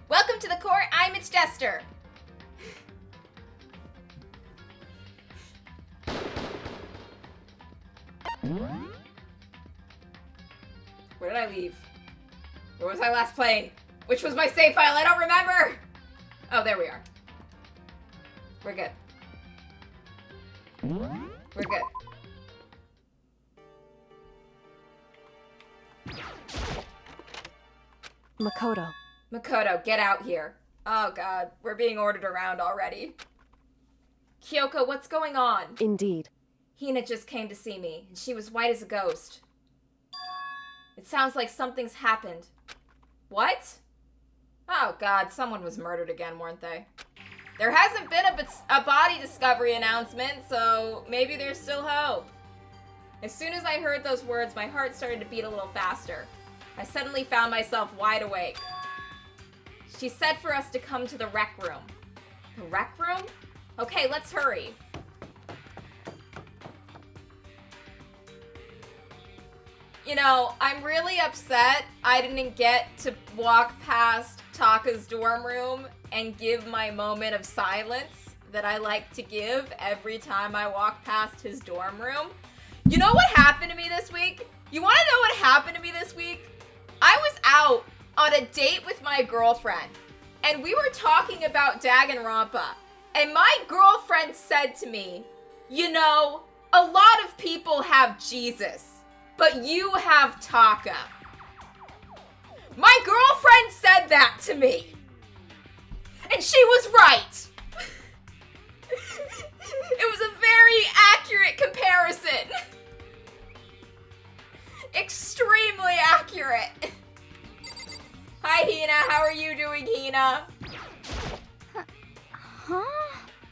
Welcome to the court, I'm its Jester. Where did I leave? Where was I last playing? Which was my save file? I don't remember! Oh, there we are. We're good. We're good. Makoto. Makoto, get out here. Oh god, we're being ordered around already. Kyoko, what's going on? Indeed. Hina just came to see me, and she was white as a ghost. It sounds like something's happened. What? Oh god, someone was murdered again, weren't they? There hasn't been a body discovery announcement, so maybe there's still hope. As soon as I heard those words, my heart started to beat a little faster. I suddenly found myself wide awake. She said for us to come to the rec room. The rec room? Okay, let's hurry. You know, I'm really upset I didn't get to walk past Taka's dorm room and give my moment of silence that I like to give every time I walk past his dorm room. You know what happened to me this week? You want to know what happened to me this week? I was out on a date with my girlfriend, and we were talking about Danganronpa, and my girlfriend said to me, you know, a lot of people have Jesus, but you have Taka. My girlfriend said that to me, and she was right. It was a very accurate comparison. Extremely accurate. Hi, Hina. How are you doing, Hina? Huh?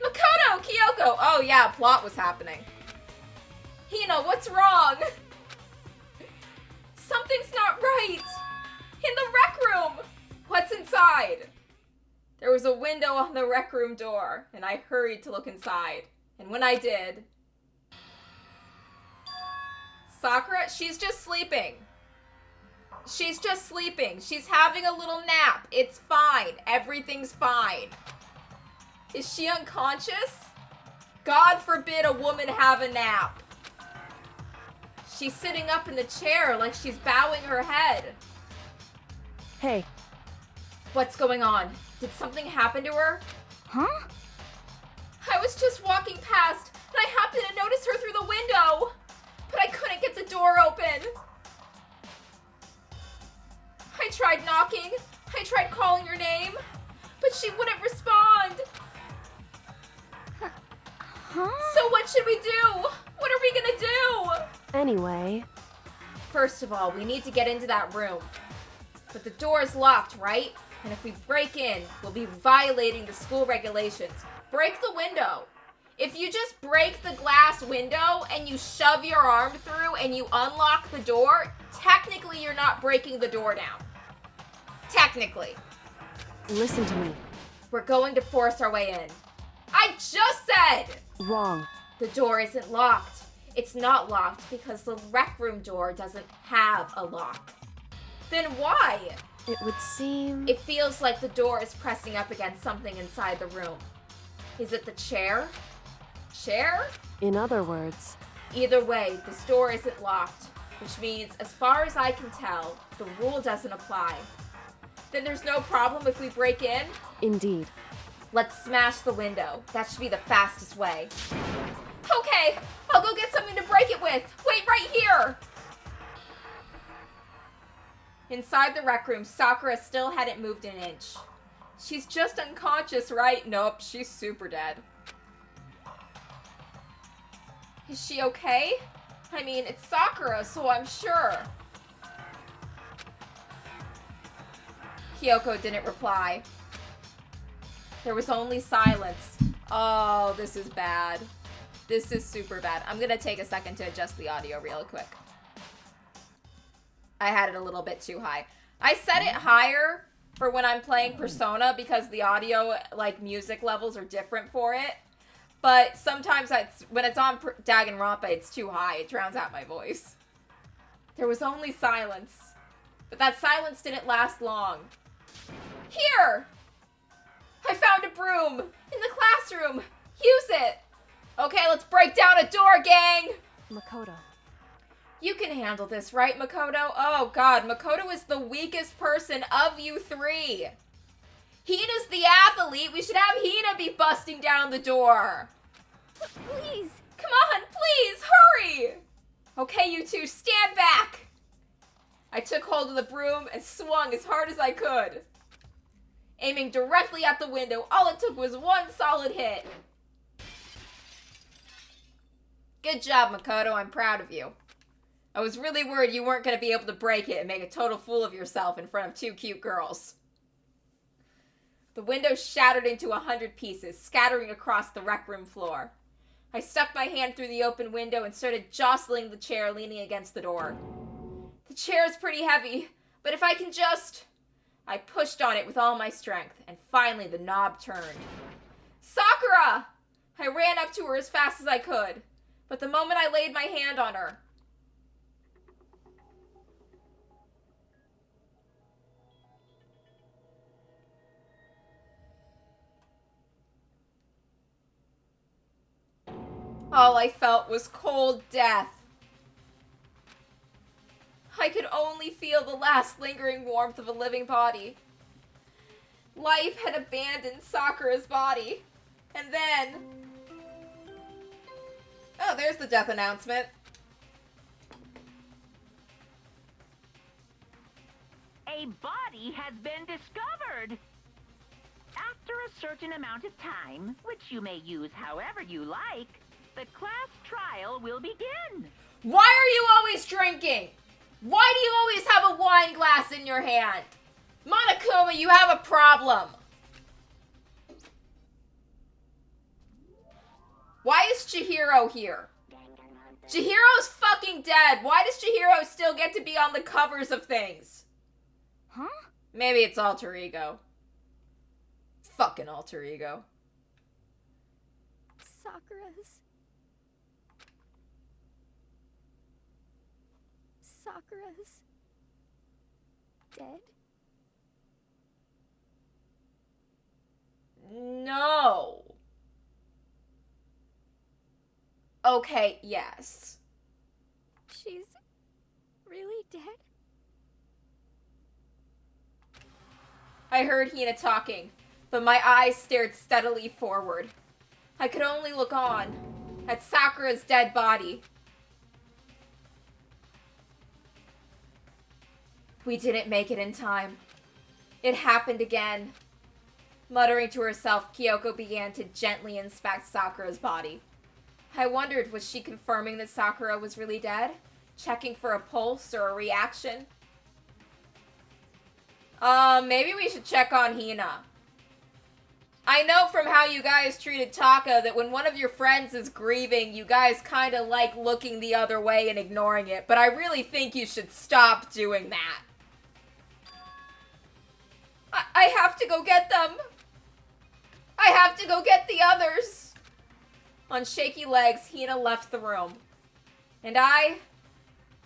Makoto, Kyoko. Oh, yeah, plot was happening. Hina, what's wrong? Something's not right. In the rec room. What's inside? There was a window on the rec room door, and I hurried to look inside. And when I did... Sakura, she's just sleeping. She's just sleeping. She's having a little nap. It's fine. Everything's fine. Is she unconscious? God forbid a woman have a nap. She's sitting up in the chair like she's bowing her head. Hey. What's going on? Did something happen to her? Huh? I was just walking past, and I happened to notice her through the window. But I couldn't get the door open. I tried knocking. I tried calling her name, but she wouldn't respond. Huh? So what should we do? What are we gonna do? Anyway. First of all, we need to get into that room. But the door is locked, right? And if we break in, we'll be violating the school regulations. Break the window. If you just break the glass window and you shove your arm through and you unlock the door, technically you're not breaking the door down. Technically. Listen to me. We're going to force our way in. I just said! Wrong. The door isn't locked. It's not locked because the rec room door doesn't have a lock. Then why? It would seem... It feels like the door is pressing up against something inside the room. Is it the chair? Chair? In other words... Either way, this door isn't locked, which means, as far as I can tell, the rule doesn't apply. Then there's no problem if we break in? Indeed. Let's smash the window. That should be the fastest way. Okay, I'll go get something to break it with. Wait right here! Inside the rec room, Sakura still hadn't moved an inch. She's just unconscious, right? Nope, she's super dead. Is she okay? I mean, it's Sakura, so I'm sure. Kyoko didn't reply. There was only silence. Oh, this is bad. This is super bad. I'm gonna take a second to adjust the audio real quick. I had it a little bit too high. I set it higher for when I'm playing Persona because the audio, like, music levels are different for it. But sometimes when it's on Danganronpa, it's too high. It drowns out my voice. There was only silence. But that silence didn't last long. Here! I found a broom in the classroom. Use it. Okay, let's break down a door, gang. Makoto. You can handle this, right, Makoto? Oh, God, Makoto is the weakest person of you three. Hina's the athlete. We should have Hina be busting down the door. Please. Come on, please, hurry. Okay, you two, stand back. I took hold of the broom and swung as hard as I could, aiming directly at the window. All it took was one solid hit. Good job, Makoto. I'm proud of you. I was really worried you weren't going to be able to break it and make a total fool of yourself in front of two cute girls. The window shattered into 100 pieces, scattering across the rec room floor. I stuck my hand through the open window and started jostling the chair leaning against the door. The chair is pretty heavy, but if I can just... I pushed on it with all my strength, and finally the knob turned. Sakura! I ran up to her as fast as I could, but the moment I laid my hand on her, all I felt was cold death. I could only feel the last lingering warmth of a living body. Life had abandoned Sakura's body. And then... Oh, there's the death announcement. A body has been discovered. After a certain amount of time, which you may use however you like, the class trial will begin. Why are you always drinking? Why do you always have a wine glass in your hand? Monokuma, you have a problem. Why is Chihiro here? Chihiro's fucking dead. Why does Chihiro still get to be on the covers of things? Huh? Maybe it's alter ego. Fucking alter ego. Sakura's dead? No. Okay, yes. She's really dead? I heard Hina talking, but my eyes stared steadily forward. I could only look on at Sakura's dead body. We didn't make it in time. It happened again. Muttering to herself, Kyoko began to gently inspect Sakura's body. I wondered, was she confirming that Sakura was really dead? Checking for a pulse or a reaction? Maybe we should check on Hina. I know from how you guys treated Taka that when one of your friends is grieving, you guys kind of like looking the other way and ignoring it, but I really think you should stop doing that. I have to go get them. I have to go get the others. On shaky legs, Hina left the room. And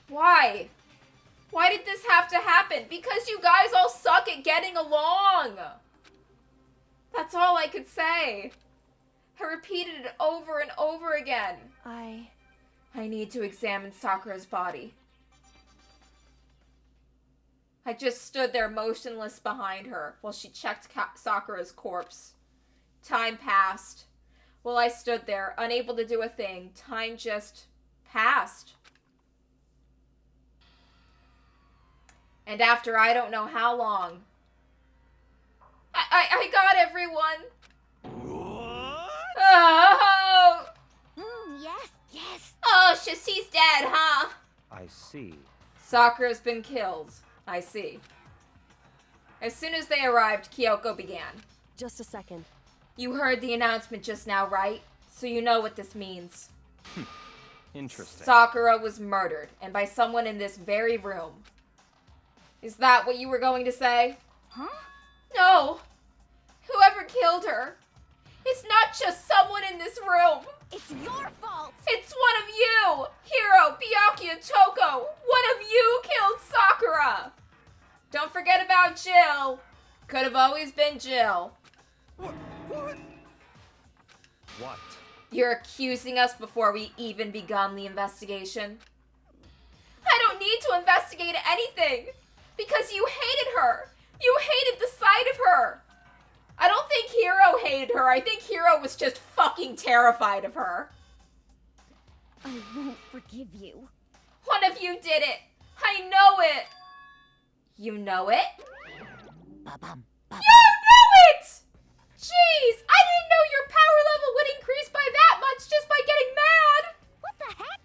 why? Why did this have to happen? Because you guys all suck at getting along. That's all I could say. I repeated it over and over again. I need to examine Sakura's body. I just stood there motionless behind her while she checked Sakura's corpse. Time passed. While I stood there, unable to do a thing, time just passed. And after I don't know how long, I got everyone. What? Oh! Yes. Oh, she's dead, huh? I see. Sakura's been killed. I see. As soon as they arrived, Kyoko began. Just a second. You heard the announcement just now, right? So you know what this means. Interesting. Sakura was murdered, and by someone in this very room. Is that what you were going to say? Huh? No. Whoever killed her. It's not just someone in this room. It's your fault! It's one of you! Hiro, Byakuya, Toko! One of you killed Sakura! Don't forget about Jill! Could have always been Jill. What? You're accusing us before we even begun the investigation? I don't need to investigate anything because you hated her. You hated the sight of her. I don't think Hero hated her. I think Hero was just fucking terrified of her. I won't forgive you. One of you did it. I know it. You know it? Ba-bum, ba-bum. You know it! Jeez, I didn't know your power level would increase by that much just by getting mad. What the heck?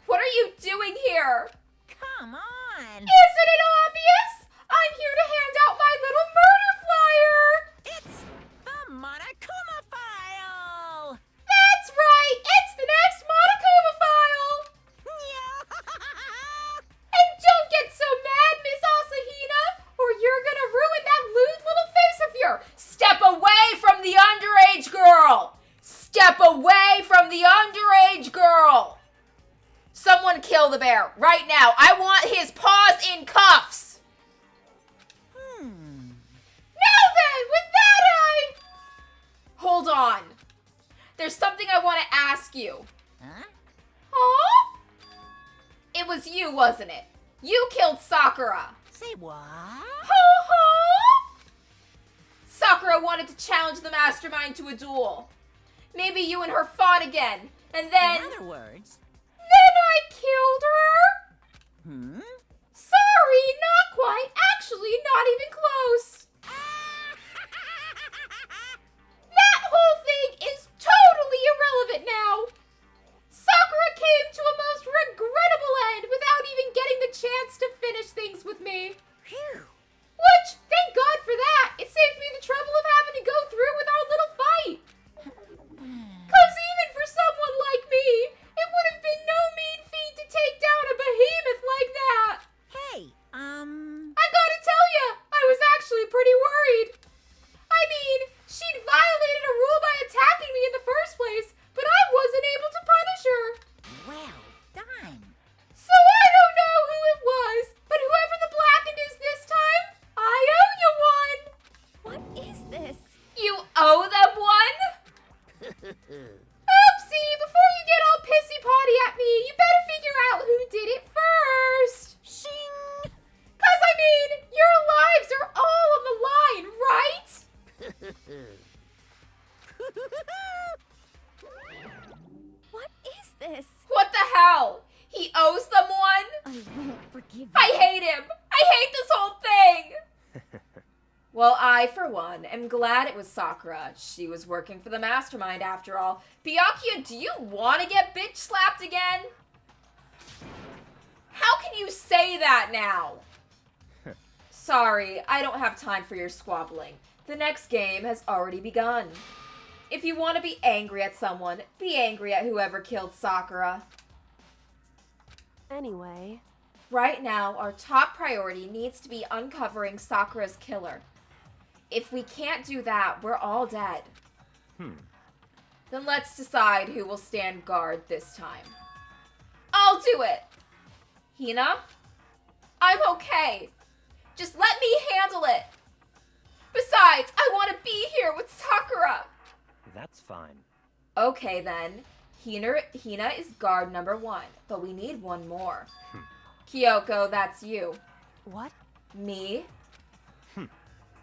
What are you doing here? Come on! Isn't it obvious? I'm here to hand out my little murder flyer. It's the Monokuma file! That's right. It's the next Monokuma file. And don't get so mad, Miss Asahina, or you're gonna ruin that lewd little face of yours. Step away from the underage girl. Step away from the underage girl. Someone kill the bear right now. I want his paws in cuffs. Now then, with that Hold on. There's something I want to ask you. Huh? Huh? It was you, wasn't it? You killed Sakura. Say what? Ho-ho! Sakura wanted to challenge the mastermind to a duel. Maybe you and her fought again, and then... In other words... Then I killed her? Hmm? Sorry, not quite. Actually, not even close. That whole thing is totally irrelevant now. Sakura came to a most regrettable end without even getting the chance to finish things with me. Phew. Which, thank God for that. It saved me the trouble of having to go through with our little fight. Because even for someone like me, it would have been no mean feat to take down a behemoth like that. Hey, I gotta tell ya, I was actually pretty worried. I mean, she'd violated a rule by attacking me in the first place, but I wasn't able to punish her. well done. So I don't know who it was, but whoever the blackened is this time, I owe you one. What is this? You owe them one? Oopsie, before you get all pissy-potty at me, you better figure out who did it first. Shing! 'Cause I mean, your lives are all on the line, right? What is this? What the hell? He owes them one? I won't forgive you. I hate him. I hate this whole thing. Well, I, for one, am glad it was Sakura. She was working for the mastermind after all. Byakuya, do you want to get bitch slapped again? How can you say that now? Sorry, I don't have time for your squabbling. The next game has already begun. If you want to be angry at someone, be angry at whoever killed Sakura. Anyway, Right now, our top priority needs to be uncovering Sakura's killer. If we can't do that, we're all dead. Then let's decide who will stand guard this time. I'll do it! Hina? I'm okay. Just let me handle it. Besides, I want to be here with Sakura. That's fine. Okay then. Hina is guard number 1, but we need one more. Kyoko, that's you. what? Me?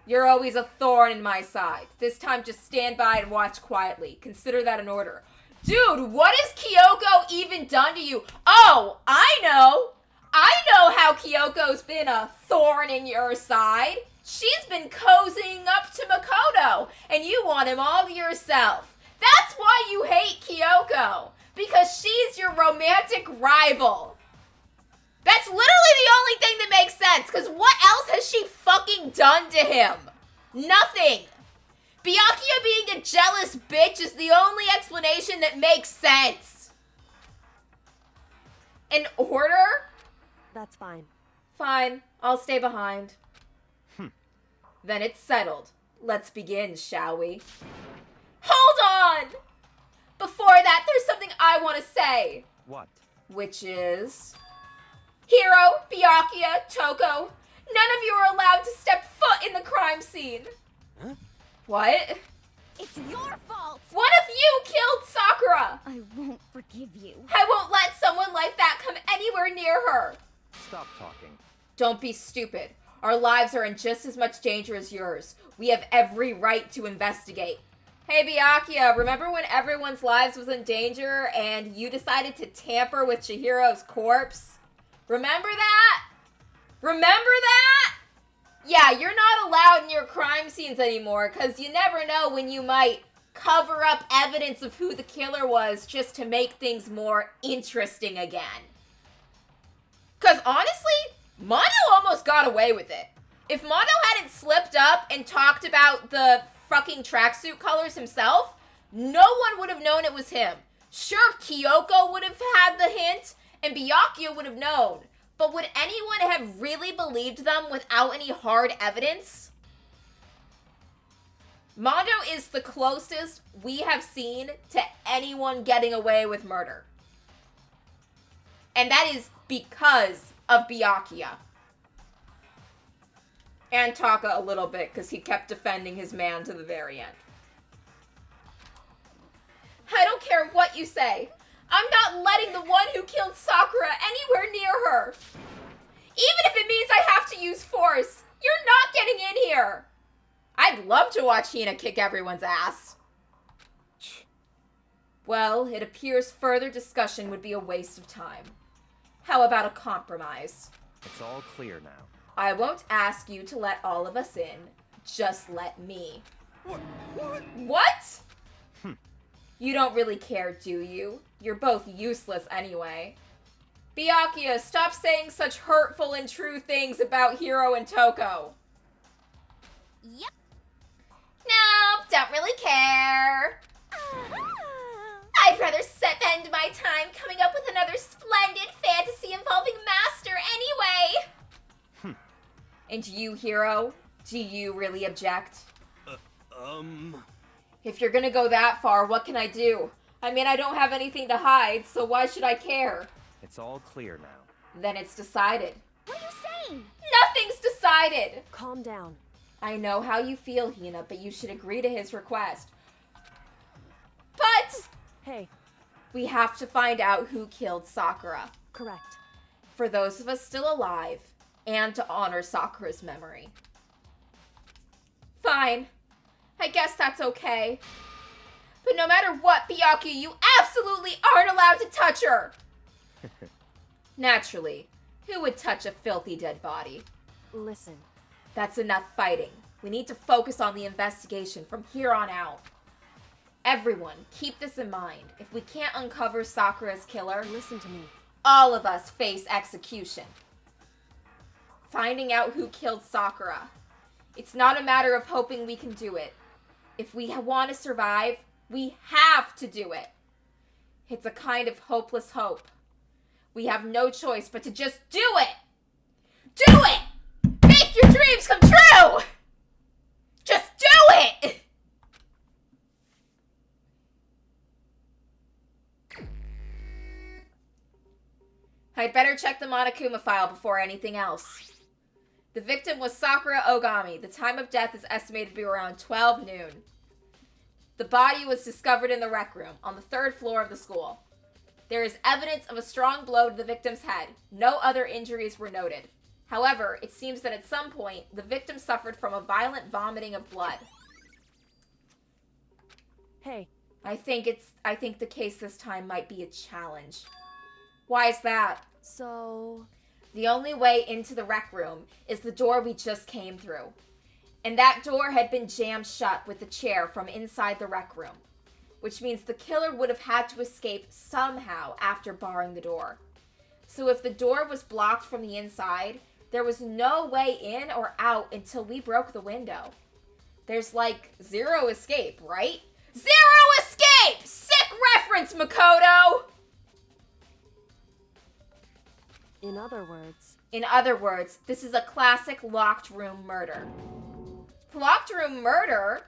You're always a thorn in my side. This time just stand by and watch quietly. Consider that an order. Dude, what has Kyoko even done to you? Oh, I know. I know how Kyoko's been a thorn in your side. She's been cozying up to Makoto, and you want him all to yourself. That's why you hate Kyoko, because she's your romantic rival. That's literally the only thing that makes sense, because what else has she fucking done to him? Nothing. Byakuya being a jealous bitch is the only explanation that makes sense. An order? That's fine. Fine, I'll stay behind. Then it's settled. Let's begin, shall we? Hold on! Before that, there's something I want to say. What? Which is... Hiro, Byakuya, Toko, none of you are allowed to step foot in the crime scene. Huh? What? It's your fault! What if you killed Sakura? I won't forgive you. I won't let someone like that come anywhere near her. Stop talking. Don't be stupid. Our lives are in just as much danger as yours. We have every right to investigate. Hey, Byakuya, remember when everyone's lives was in danger and you decided to tamper with Chihiro's corpse? Remember that? Remember that? Yeah, you're not allowed near crime scenes anymore because you never know when you might cover up evidence of who the killer was just to make things more interesting again. Because honestly, Mono almost got away with it. If Mono hadn't slipped up and talked about the fucking tracksuit colors himself, no one would have known it was him. Sure, Kyoko would have had the hint, and Byakuya would have known. But would anyone have really believed them without any hard evidence? Mondo is the closest we have seen to anyone getting away with murder. And that is because of Byakuya. And Taka a little bit, because he kept defending his man to the very end. I don't care what you say. I'm not letting the one who killed Sakura anywhere near her. Even if it means I have to use force, you're not getting in here. I'd love to watch Hina kick everyone's ass. Well, it appears further discussion would be a waste of time. How about a compromise? It's all clear now. I won't ask you to let all of us in. Just let me. What? You don't really care, do you? You're both useless anyway. Byakuya, stop saying such hurtful and true things about Hiro and Toko. Yep. Nope, don't really care. I'd rather spend my time coming up with another splendid fantasy involving Master anyway. And you, Hiro, do you really object? If you're gonna go that far, what can I do? I mean, I don't have anything to hide, so why should I care? It's all clear now. Then it's decided. What are you saying? Nothing's decided! Calm down. I know how you feel, Hina, but you should agree to his request. But Hey, we have to find out who killed Sakura. correct. For those of us still alive, and to honor Sakura's memory. Fine. I guess that's okay. But no matter what, Byakuya, you absolutely aren't allowed to touch her! Naturally, who would touch a filthy dead body? Listen, That's enough fighting. We need to focus on the investigation from here on out. Everyone, keep this in mind. If we can't uncover Sakura's killer, listen to me. all of us face execution. Finding out who killed Sakura. It's not a matter of hoping we can do it. If we want to survive, we have to do it. It's a kind of hopeless hope. We have no choice but to just do it! Do it! Make your dreams come true! Just do it! I'd better check the Monokuma file before anything else. The victim was Sakura Ogami. The time of death is estimated to be around 12 noon. The body was discovered in the rec room on the 3rd floor of the school. There is evidence of a strong blow to the victim's head. No other injuries were noted. However, it seems that at some point, the victim suffered from a violent vomiting of blood. Hey, I think the case this time might be a challenge. Why is that? so... The only way into the rec room is the door we just came through. And that door had been jammed shut with the chair from inside the rec room, which means the killer would have had to escape somehow after barring the door. So if the door was blocked from the inside, there was no way in or out until we broke the window. There's like zero escape, right? Zero escape! Sick reference, Makoto! In other words, this is a classic locked room murder. Locked room murder?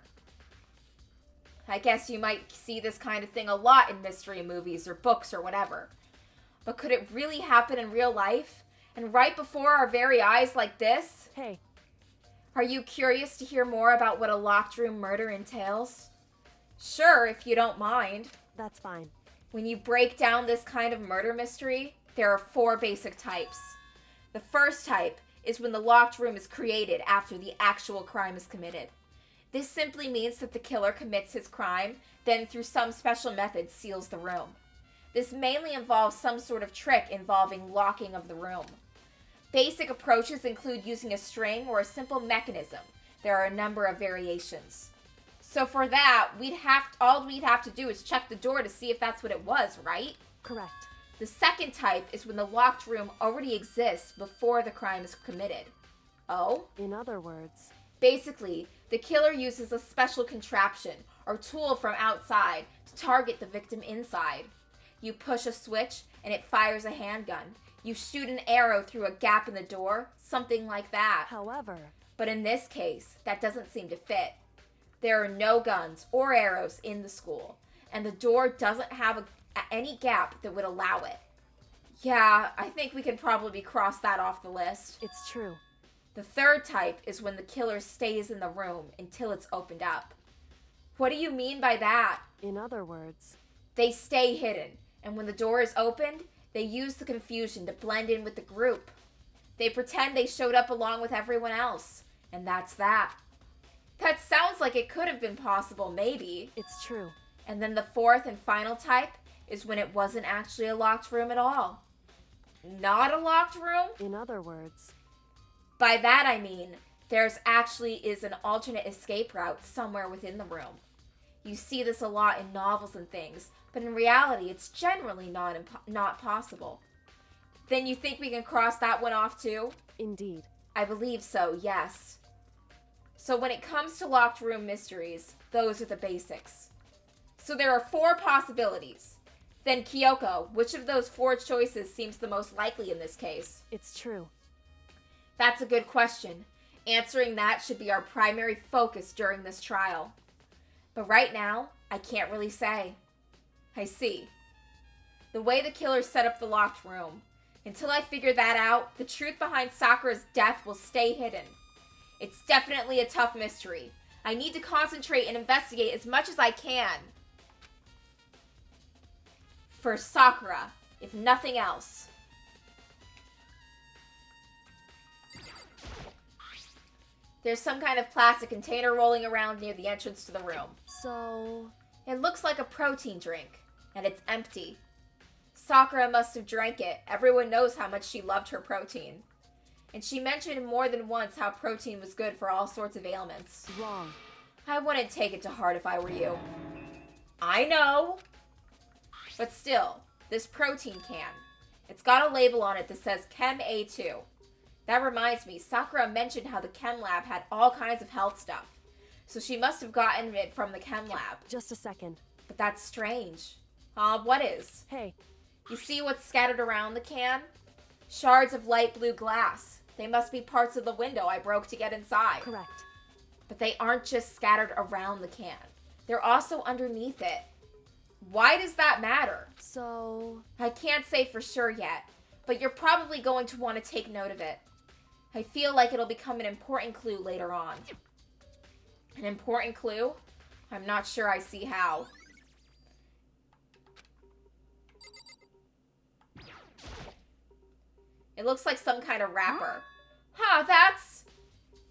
I guess you might see this kind of thing a lot in mystery movies or books or whatever. But could it really happen in real life? And right before our very eyes like this? Hey, Are you curious to hear more about what a locked room murder entails? Sure, if you don't mind. That's fine. When you break down this kind of murder mystery, there are 4 basic types. The first type is when the locked room is created after the actual crime is committed. This simply means that the killer commits his crime, then through some special method seals the room. This mainly involves some sort of trick involving locking of the room. Basic approaches include using a string or a simple mechanism. There are a number of variations. So for that, all we'd have to do is check the door to see if that's what it was, right? Correct. The second type is when the locked room already exists before the crime is committed. Oh? In other words, Basically, the killer uses a special contraption or tool from outside to target the victim inside. You push a switch and it fires a handgun. You shoot an arrow through a gap in the door, something like that. however, But in this case, that doesn't seem to fit. There are no guns or arrows in the school, and the door doesn't have any gap that would allow it. Yeah, I think we can probably cross that off the list. it's true. The third type is when the killer stays in the room until it's opened up. What do you mean by that? In other words, They stay hidden, and when the door is opened, they use the confusion to blend in with the group. They pretend they showed up along with everyone else, and that's that. That sounds like it could have been possible, maybe. it's true. And then the fourth and final type is when it wasn't actually a locked room at all. Not a locked room? In other words, By that I mean, there's actually is an alternate escape route somewhere within the room. You see this a lot in novels and things, but in reality it's generally not possible. Then you think we can cross that one off too? indeed. I believe so, yes. So when it comes to locked room mysteries, those are the basics. So there are 4 possibilities. Then Kyoko, which of those 4 choices seems the most likely in this case? It's true. That's a good question. Answering that should be our primary focus during this trial. But right now, I can't really say. I see. The way the killer set up the locked room. Until I figure that out, the truth behind Sakura's death will stay hidden. It's definitely a tough mystery. I need to concentrate and investigate as much as I can. For Sakura, if nothing else. There's some kind of plastic container rolling around near the entrance to the room. So, It looks like a protein drink, and it's empty. Sakura must have drank it. Everyone knows how much she loved her protein. And she mentioned more than once how protein was good for all sorts of ailments. wrong. I wouldn't take it to heart if I were you. I know! But still, this protein can. It's got a label on it that says Chem A2. That reminds me, Sakura mentioned how the chem lab had all kinds of health stuff. So she must have gotten it from the chem lab. Just a second. But that's strange. What is? Hey, You see what's scattered around the can? Shards of light blue glass. They must be parts of the window I broke to get inside. correct. But they aren't just scattered around the can. They're also underneath it. Why does that matter? So, I can't say for sure yet, but you're probably going to want to take note of it. I feel like it'll become an important clue later on. An important clue? I'm not sure I see how. It looks like some kind of wrapper. That's...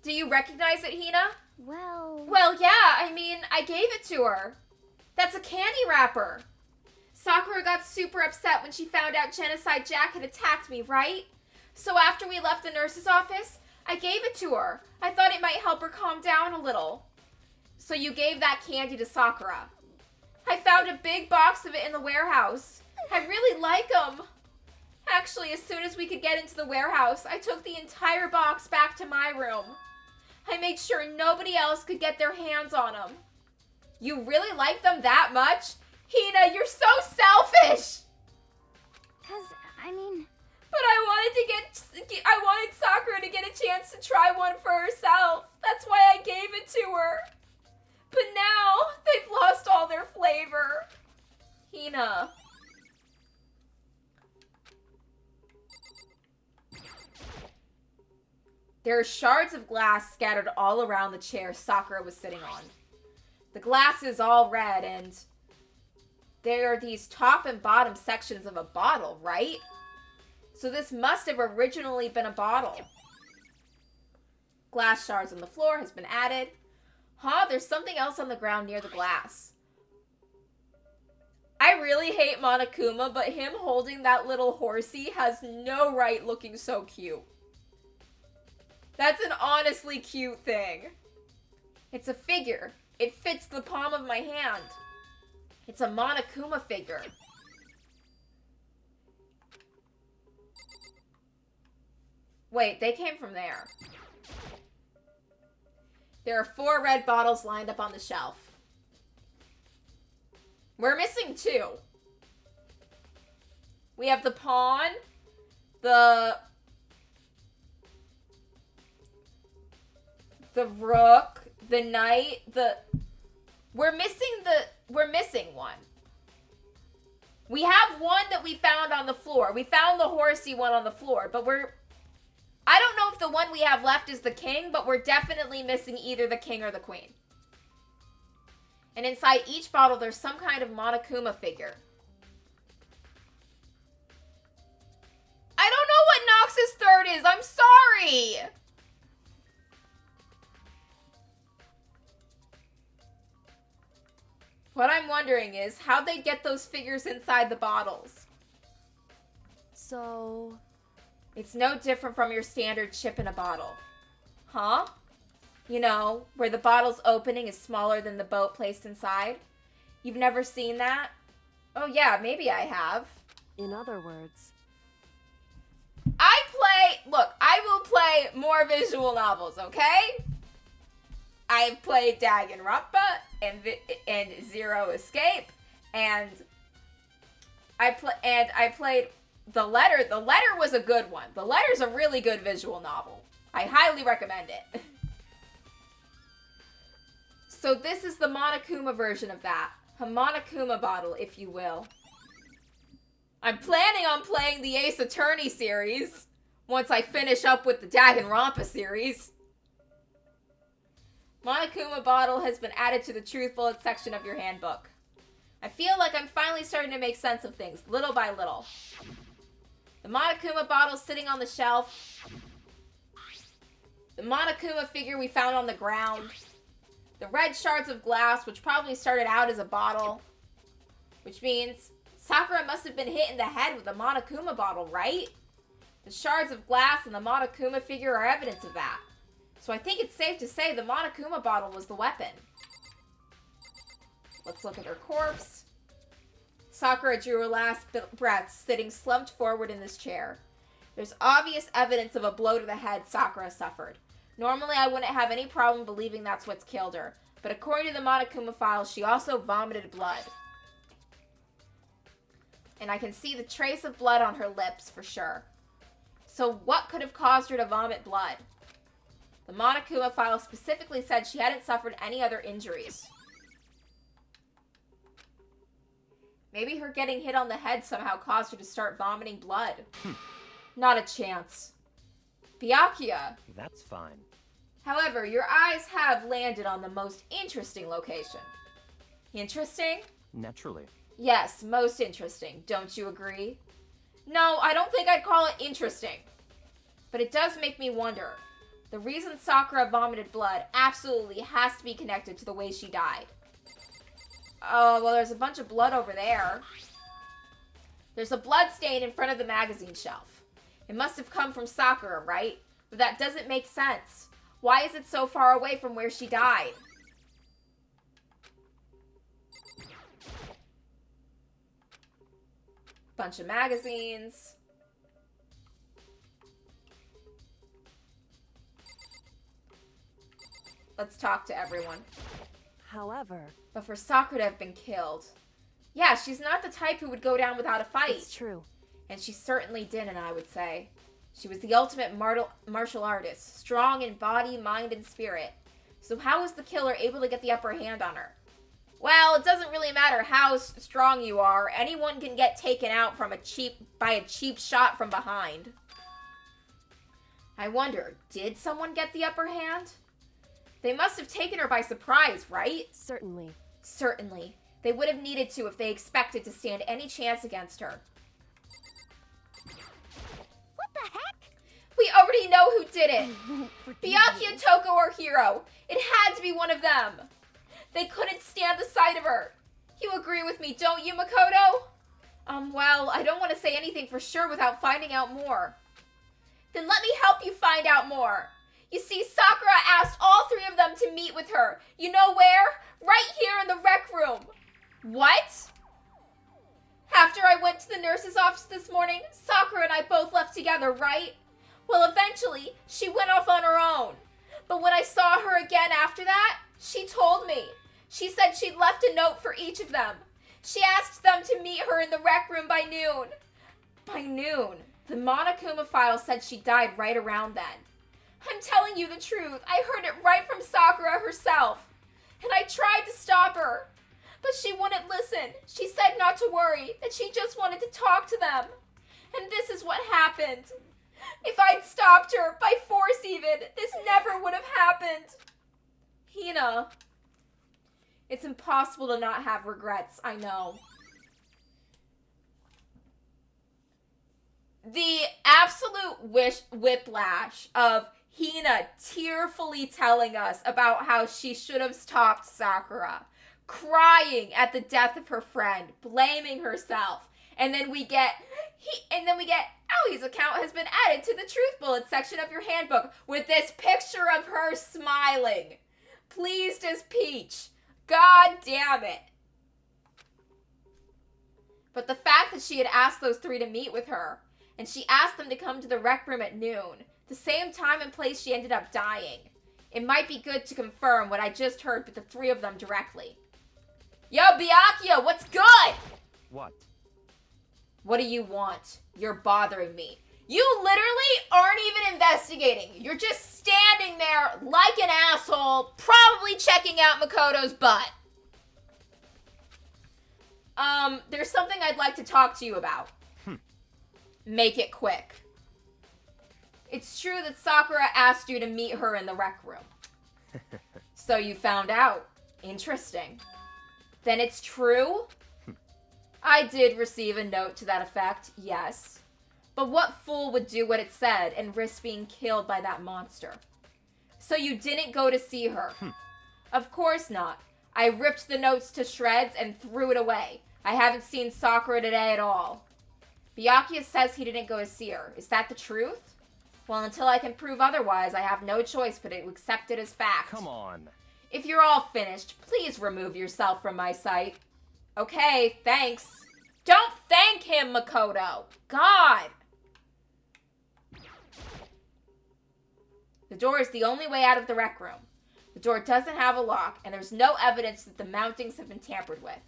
Do you recognize it, Hina? Well, Well, yeah, I mean, I gave it to her. That's a candy wrapper. Sakura got super upset when she found out Genocide Jack had attacked me, right? So after we left the nurse's office, I gave it to her. I thought it might help her calm down a little. So you gave that candy to Sakura. I found a big box of it in the warehouse. I really like them. Actually, as soon as we could get into the warehouse, I took the entire box back to my room. I made sure nobody else could get their hands on them. You really like them that much? Hina, you're so selfish! I mean, But I wanted Sakura to get a chance to try one for herself. That's why I gave it to her. But now, they've lost all their flavor. Hina. There are shards of glass scattered all around the chair Sakura was sitting on. The glass is all red, and there are these top and bottom sections of a bottle, right? So this must have originally been a bottle. Glass shards on the floor has been added. Huh? There's something else on the ground near the glass. I really hate Monokuma, but him holding that little horsey has no right looking so cute. That's an honestly cute thing. It's a figure. It fits the palm of my hand. It's a Monokuma figure. Wait, they came from there. There are 4 red bottles lined up on the shelf. We're missing 2. We have the pawn, the rook, the knight, we're missing one. We have one that we found on the floor. We found the horsey one on the floor, but I don't know if the one we have left is the king, but we're definitely missing either the king or the queen. And inside each bottle, there's some kind of Monokuma figure. I don't know what Nox's third is. I'm sorry. What I'm wondering is how'd they get those figures inside the bottles? So... It's no different from your standard chip in a bottle. Huh? You know, where the bottle's opening is smaller than the boat placed inside? You've never seen that? Oh yeah, maybe I have. In other words... Look, I will play more visual novels, okay? I've played Danganronpa and Zero Escape, and I played The Letter. The Letter was a good one. The Letter's a really good visual novel. I highly recommend it. So this is the Monokuma version of that. A Monokuma bottle, if you will. I'm planning on playing the Ace Attorney series once I finish up with the Danganronpa series. Monokuma bottle has been added to the truth bullet section of your handbook. I feel like I'm finally starting to make sense of things, little by little. The Monokuma bottle sitting on the shelf. The Monokuma figure we found on the ground. The red shards of glass, which probably started out as a bottle. Which means Sakura must have been hit in the head with a Monokuma bottle, right? The shards of glass and the Monokuma figure are evidence of that. So I think it's safe to say the Monokuma bottle was the weapon. Let's look at her corpse. Sakura drew her last breath, sitting slumped forward in this chair. There's obvious evidence of a blow to the head Sakura suffered. Normally, I wouldn't have any problem believing that's what's killed her, but according to the Monokuma files, she also vomited blood. And I can see the trace of blood on her lips for sure. So what could have caused her to vomit blood? The Monokuma file specifically said she hadn't suffered any other injuries. Maybe her getting hit on the head somehow caused her to start vomiting blood. Not a chance. Byakuya. That's fine. However, your eyes have landed on the most interesting location. Interesting? Naturally. Yes, most interesting. Don't you agree? No, I don't think I'd call it interesting. But it does make me wonder. The reason Sakura vomited blood absolutely has to be connected to the way she died. Oh, well, there's a bunch of blood over there. There's a blood stain in front of the magazine shelf. It must have come from Sakura, right? But that doesn't make sense. Why is it so far away from where she died? Bunch of magazines. Let's talk to everyone. However... But for Sakura to have been killed... Yeah, she's not the type who would go down without a fight. It's true. And she certainly didn't, I would say. She was the ultimate martial artist, strong in body, mind, and spirit. So how was the killer able to get the upper hand on her? Well, it doesn't really matter how strong you are. Anyone can get taken out by a cheap shot from behind. I wonder, did someone get the upper hand? They must have taken her by surprise, right? Certainly. Certainly. They would have needed to if they expected to stand any chance against her. What the heck? We already know who did it. Byakuya and Toko are hero. It had to be one of them. They couldn't stand the sight of her. You agree with me, don't you, Makoto? Well, I don't want to say anything for sure without finding out more. Then let me help you find out more. You see, Sakura asked all three of them to meet with her. You know where? Right here in the rec room. What? After I went to the nurse's office this morning, Sakura and I both left together, right? Well, eventually, she went off on her own. But when I saw her again after that, she told me. She said she'd left a note for each of them. She asked them to meet her in the rec room by noon. By noon? The Monokuma file said she died right around then. I'm telling you the truth. I heard it right from Sakura herself. And I tried to stop her. But she wouldn't listen. She said not to worry, that she just wanted to talk to them. And this is what happened. If I'd stopped her, by force even, this never would have happened. Hina. It's impossible to not have regrets, I know. The absolute whiplash of Hina tearfully telling us about how she should have stopped Sakura, crying at the death of her friend, blaming herself, and then we get Aoi's account has been added to the truth bullet section of your handbook with this picture of her smiling, pleased as Peach. God damn it. But the fact that she had asked those three to meet with her, and she asked them to come to the rec room at noon, the same time and place she ended up dying, it might be good to confirm what I just heard with the three of them directly. Yo, Byakuya, what's good? What? What do you want? You're bothering me. You literally aren't even investigating. You're just standing there like an asshole, probably checking out Makoto's butt. There's something I'd like to talk to you about. Make it quick. It's true that Sakura asked you to meet her in the rec room. So you found out. Interesting. Then it's true? I did receive a note to that effect, yes. But what fool would do what it said and risk being killed by that monster? So you didn't go to see her? Of course not. I ripped the notes to shreds and threw it away. I haven't seen Sakura today at all. Byakuya says he didn't go to see her. Is that the truth? Well, until I can prove otherwise, I have no choice but to accept it as fact. Come on. If you're all finished, please remove yourself from my sight. Okay, thanks. Don't thank him, Makoto. God. The door is the only way out of the rec room. The door doesn't have a lock, and there's no evidence that the mountings have been tampered with.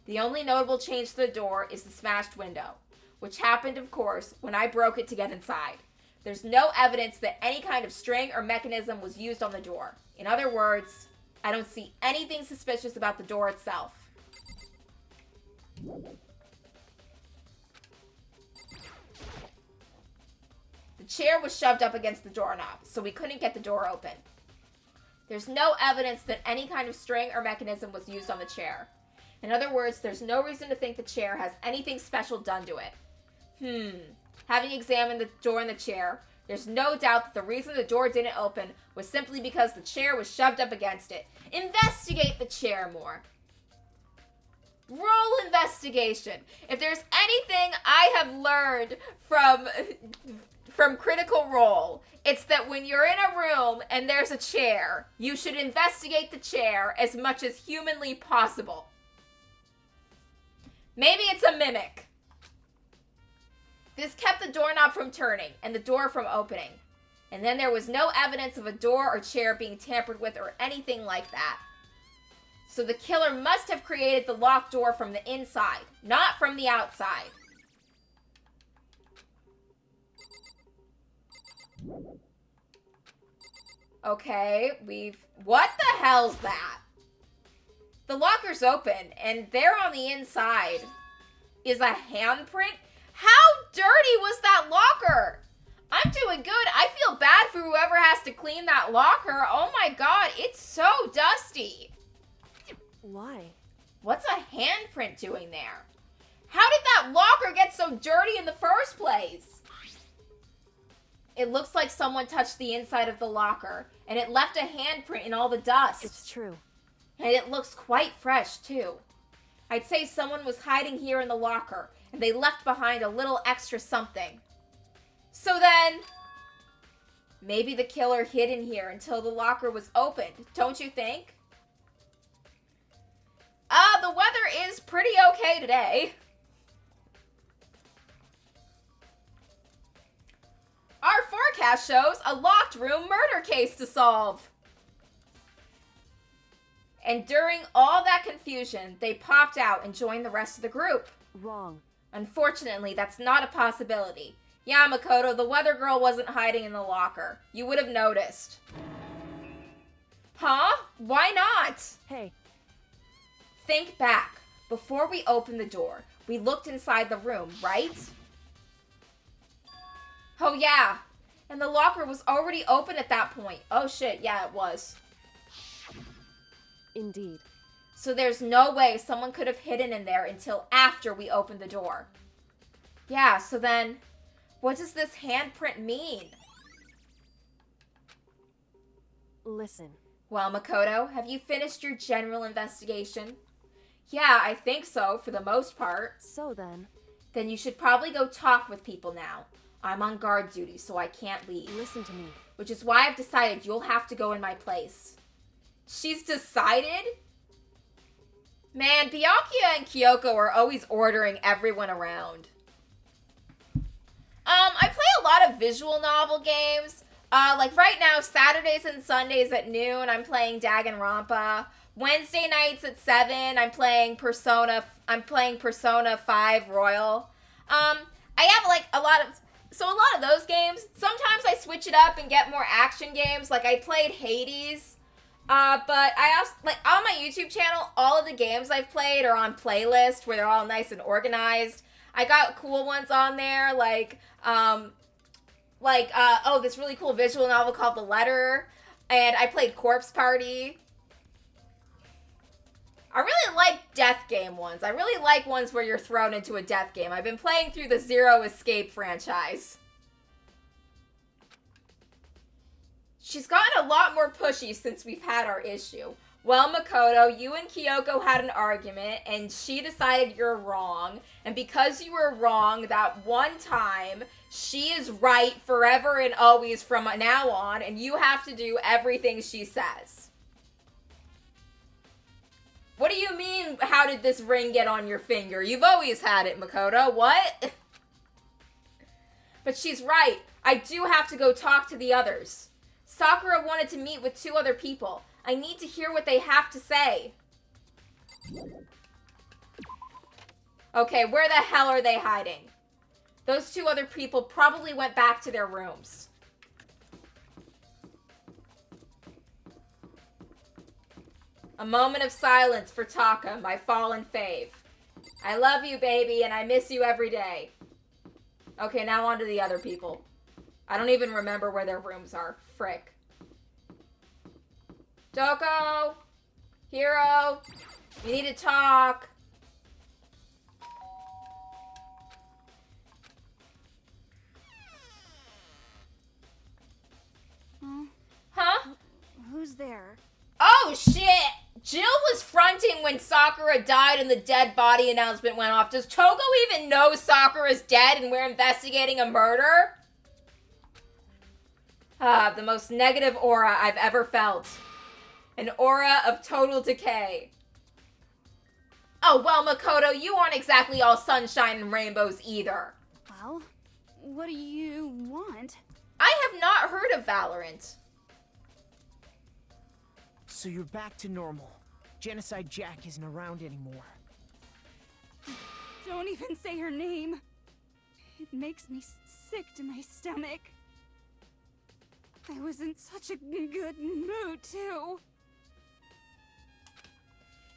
The only notable change to the door is the smashed window, which happened, of course, when I broke it to get inside. There's no evidence that any kind of string or mechanism was used on the door. In other words, I don't see anything suspicious about the door itself. The chair was shoved up against the doorknob, so we couldn't get the door open. There's no evidence that any kind of string or mechanism was used on the chair. In other words, there's no reason to think the chair has anything special done to it. Having examined the door and the chair, there's no doubt that the reason the door didn't open was simply because the chair was shoved up against it. Investigate the chair more. Roll investigation. If there's anything I have learned from Critical Role, it's that when you're in a room and there's a chair, you should investigate the chair as much as humanly possible. Maybe it's a mimic. This kept the doorknob from turning and the door from opening. And then there was no evidence of a door or chair being tampered with or anything like that. So the killer must have created the locked door from the inside, not from the outside. Okay, what the hell's that? The locker's open, and there on the inside is a handprint. How dirty was that locker? I'm doing good. I feel bad for whoever has to clean that locker. Oh my god, it's so dusty. Why? What's a handprint doing there? How did that locker get so dirty in the first place? It looks like someone touched the inside of the locker, and it left a handprint in all the dust. It's true. And it looks quite fresh, too. I'd say someone was hiding here in the locker, and they left behind a little extra something. So then, maybe the killer hid in here until the locker was opened, don't you think? The weather is pretty okay today. Our forecast shows a locked room murder case to solve. And during all that confusion, they popped out and joined the rest of the group. Wrong. Unfortunately, that's not a possibility. Yeah, Makoto, the weather girl wasn't hiding in the locker. You would have noticed. Huh? Why not? Hey. Think back. Before we opened the door, we looked inside the room, right? Oh, yeah. And the locker was already open at that point. Oh, shit. Yeah, it was. Indeed. So there's no way someone could have hidden in there until after we opened the door. Yeah, so then, what does this handprint mean? Listen. Well, Makoto, have you finished your general investigation? Yeah, I think so, for the most part. So then. Then you should probably go talk with people now. I'm on guard duty, so I can't leave. Listen to me. Which is why I've decided you'll have to go in my place. She's decided? Man, Byakuya and Kyoko are always ordering everyone around. I play a lot of visual novel games. Like right now, Saturdays and Sundays at noon, I'm playing Danganronpa. Wednesday nights at 7, I'm playing Persona 5 Royal. I have like a lot of those games. Sometimes I switch it up and get more action games. Like I played Hades. But I also, like, on my YouTube channel, all of the games I've played are on playlist where they're all nice and organized. I got cool ones on there, this really cool visual novel called The Letter, and I played Corpse Party. I really like death game ones. I really like ones where you're thrown into a death game. I've been playing through the Zero Escape franchise. She's gotten a lot more pushy since we've had our issue. Well, Makoto, you and Kyoko had an argument, and she decided you're wrong. And because you were wrong that one time, she is right forever and always from now on, and you have to do everything she says. What do you mean, how did this ring get on your finger? You've always had it, Makoto. What? But she's right. I do have to go talk to the others. Sakura wanted to meet with 2 other people. I need to hear what they have to say. Okay, where the hell are they hiding? Those 2 other people probably went back to their rooms. A moment of silence for Taka, my fallen fave. I love you, baby, and I miss you every day. Okay, now on to the other people. I don't even remember where their rooms are. Frick. Doko! Hiro! We need to talk. Huh? Who's there? Oh, shit! Jill was fronting when Sakura died and the dead body announcement went off. Does Togo even know Sakura's dead and we're investigating a murder? The most negative aura I've ever felt. An aura of total decay. Oh, well, Makoto, you aren't exactly all sunshine and rainbows either. Well, what do you want? I have not heard of Valorant. So you're back to normal. Genocide Jack isn't around anymore. Don't even say her name. It makes me sick to my stomach. I was in such a good mood, too.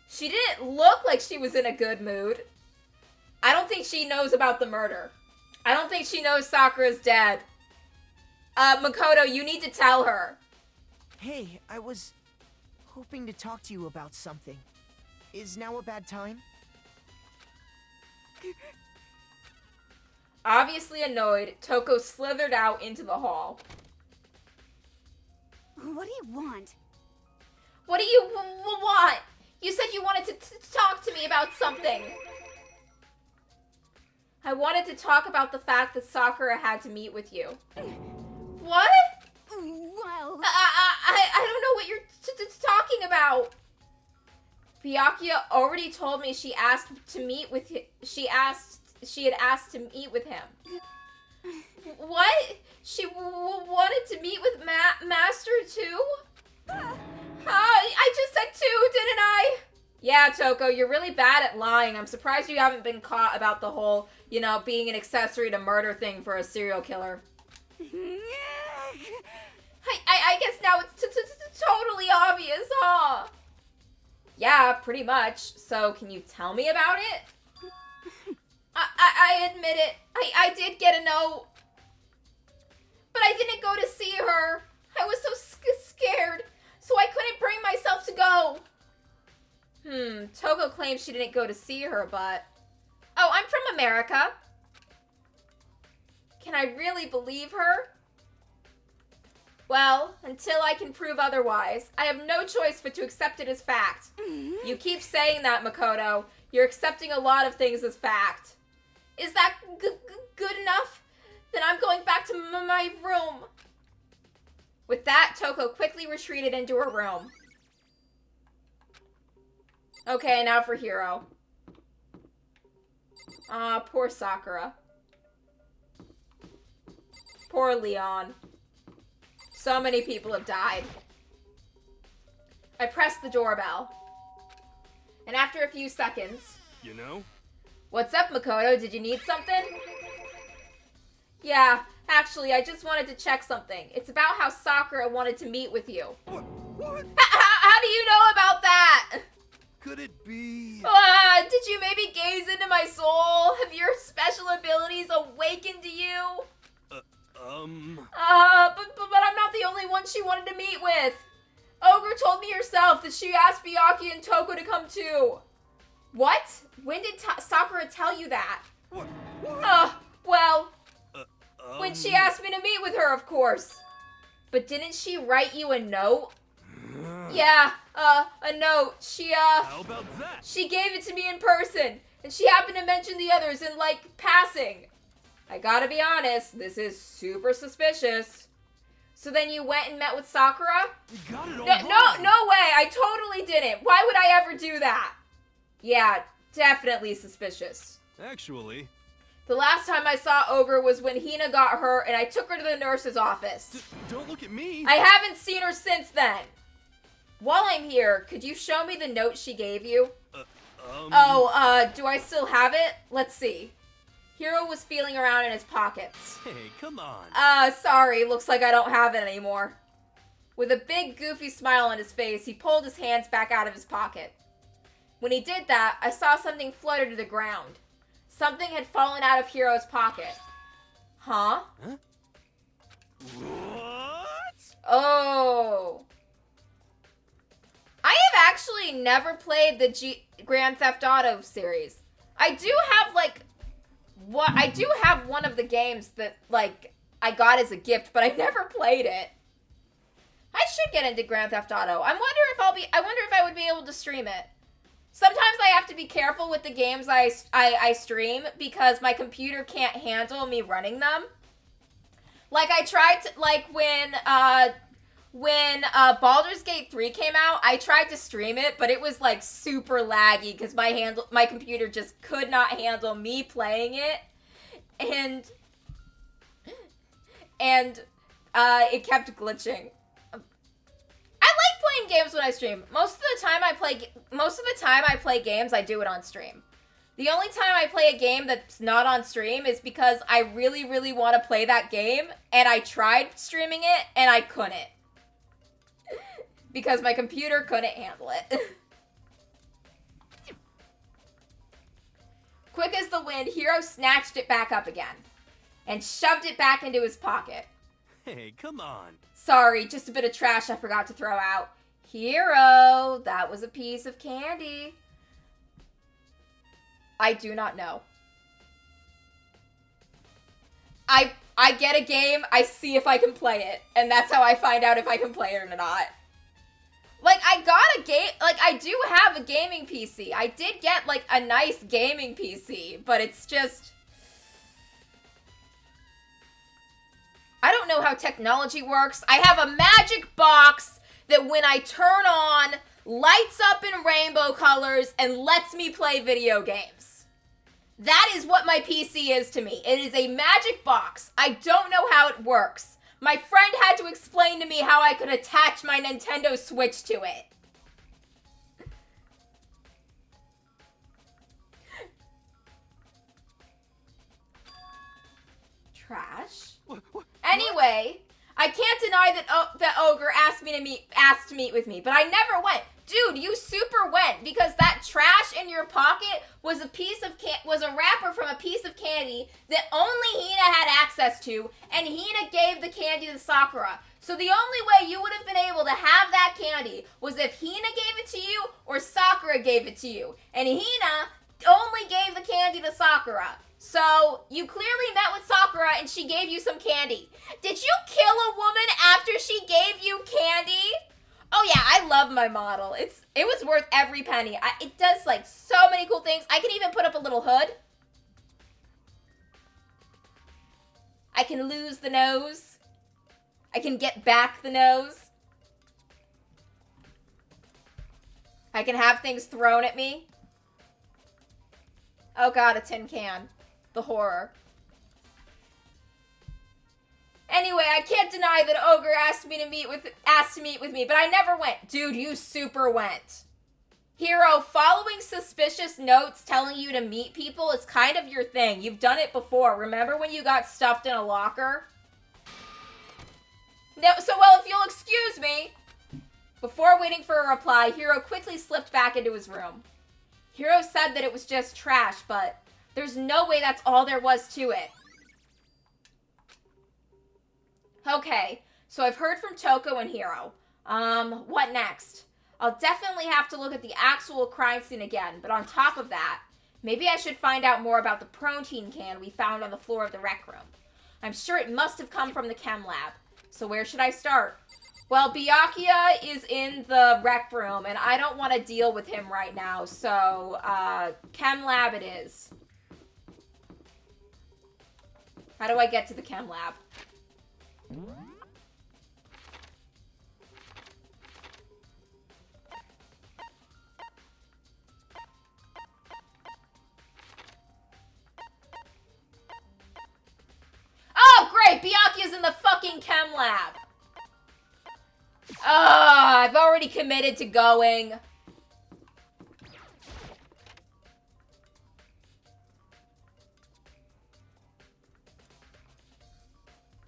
She didn't look like she was in a good mood. I don't think she knows about the murder. I don't think she knows Sakura's dead. Makoto, you need to tell her. Hey, I was hoping to talk to you about something. Is now a bad time? Obviously annoyed, Toko slithered out into the hall. What do you want? What do you want? You said you wanted to talk to me about something. I wanted to talk about the fact that Sakura had to meet with you. What? Well... I don't know what you're talking about. Byakuya already told me she asked to meet with him. She had asked to meet with him. What? She wanted to meet with Master too? I just said two, didn't I? Yeah, Toko, you're really bad at lying. I'm surprised you haven't been caught about the whole, you know, being an accessory to murder thing for a serial killer. I guess now it's totally obvious, huh? Yeah, pretty much. So, can you tell me about it? I admit it. I did get a note. But I didn't go to see her. I was so scared. So I couldn't bring myself to go. Toko claims she didn't go to see her, but... Oh, I'm from America. Can I really believe her? Well, until I can prove otherwise, I have no choice but to accept it as fact. You keep saying that, Makoto. You're accepting a lot of things as fact. Is that good enough? Then I'm going back to my room. With that, Toko quickly retreated into her room. Okay, now for Hiro. Poor Sakura. Poor Leon. So many people have died. I pressed the doorbell. And after a few seconds... You know? What's up, Makoto? Did you need something? Yeah, actually, I just wanted to check something. It's about how Sakura wanted to meet with you. What? How do you know about that? Could it be? Did you maybe gaze into my soul? Have your special abilities awakened to you? But I'm not the only one she wanted to meet with. Ogre told me herself that she asked Byakuya and Toko to come too. What? When did Sakura tell you that? What? Well, when she asked me to meet with her, of course. But didn't she write you a note? Yeah, a note. How about that? She gave it to me in person, and she happened to mention the others in, like, passing. I gotta be honest, this is super suspicious. So then you went and met with Sakura? You got it all No way, I totally didn't. Why would I ever do that? Yeah, definitely suspicious. Actually... The last time I saw Ogre was when Hina got hurt and I took her to the nurse's office. Don't look at me! I haven't seen her since then. While I'm here, could you show me the note she gave you? Do I still have it? Let's see. Hiro was feeling around in his pockets. Hey, come on. Sorry, looks like I don't have it anymore. With a big, goofy smile on his face, he pulled his hands back out of his pocket. When he did that, I saw something flutter to the ground. Something had fallen out of Hiro's pocket. Huh? What? Oh. I have actually never played the Grand Theft Auto series. I do have, like, I do have one of the games that, like, I got as a gift, but I never played it. I should get into Grand Theft Auto. I wonder if I would be able to stream it. Sometimes I have to be careful with the games I stream because my computer can't handle me running them. Like, I tried to, like, when Baldur's Gate 3 came out, I tried to stream it, but it was, like, super laggy because my computer just could not handle me playing it. And it kept glitching. I like playing games when I stream. Most of the time I play games, I do it on stream. The only time I play a game that's not on stream is because I really, really want to play that game, and I tried streaming it, and I couldn't. Because my computer couldn't handle it. Quick as the wind, Hiro snatched it back up again, and shoved it back into his pocket. Hey, come on. Sorry, just a bit of trash I forgot to throw out. Hero, that was a piece of candy. I do not know. I get a game, I see if I can play it, and that's how I find out if I can play it or not. Like, I got a game, like, I do have a gaming PC. I did get, like, a nice gaming PC, but it's just... I don't know how technology works. I have a magic box that when I turn on, lights up in rainbow colors and lets me play video games. That is what my PC is to me. It is a magic box. I don't know how it works. My friend had to explain to me how I could attach my Nintendo Switch to it. Trash. Anyway, I can't deny that that ogre asked to meet with me, but I never went. Dude, you super went because that trash in your pocket was a wrapper from a piece of candy that only Hina had access to, and Hina gave the candy to Sakura. So the only way you would have been able to have that candy was if Hina gave it to you or Sakura gave it to you. And Hina only gave the candy to Sakura. So you clearly met with Sakura and she gave you some candy. Did you kill a woman after she gave you candy? Oh yeah, I love my model. It was worth every penny. It does like so many cool things. I can even put up a little hood. I can lose the nose. I can get back the nose. I can have things thrown at me. Oh god, a tin can. The horror. Anyway, I can't deny that Ogre asked to meet with me, but I never went. Dude, you super went. Hero, following suspicious notes telling you to meet people is kind of your thing. You've done it before. Remember when you got stuffed in a locker? No, so well, if you'll excuse me. Before waiting for a reply, Hero quickly slipped back into his room. Hero said that it was just trash, but there's no way that's all there was to it. Okay, so I've heard from Toko and Hiro. What next? I'll definitely have to look at the actual crime scene again, but on top of that, maybe I should find out more about the protein can we found on the floor of the rec room. I'm sure it must have come from the chem lab. So where should I start? Well, Byakuya is in the rec room, and I don't want to deal with him right now, so, chem lab it is. How do I get to the chem lab? Oh, great! Byakuya's in the fucking chem lab! I've already committed to going.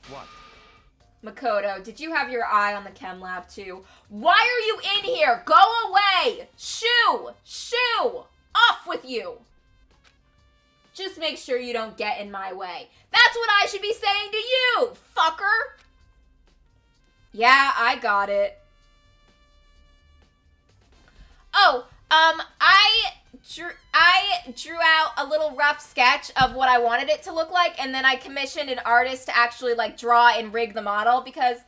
What? Makoto, did you have your eye on the chem lab too? Why are you in here? Go away! Shoo! Shoo! Off with you! Just make sure you don't get in my way. That's what I should be saying to you, fucker! Yeah, I got it. Oh, I drew out a little rough sketch of what I wanted it to look like, and then I commissioned an artist to actually, like, draw and rig the model, because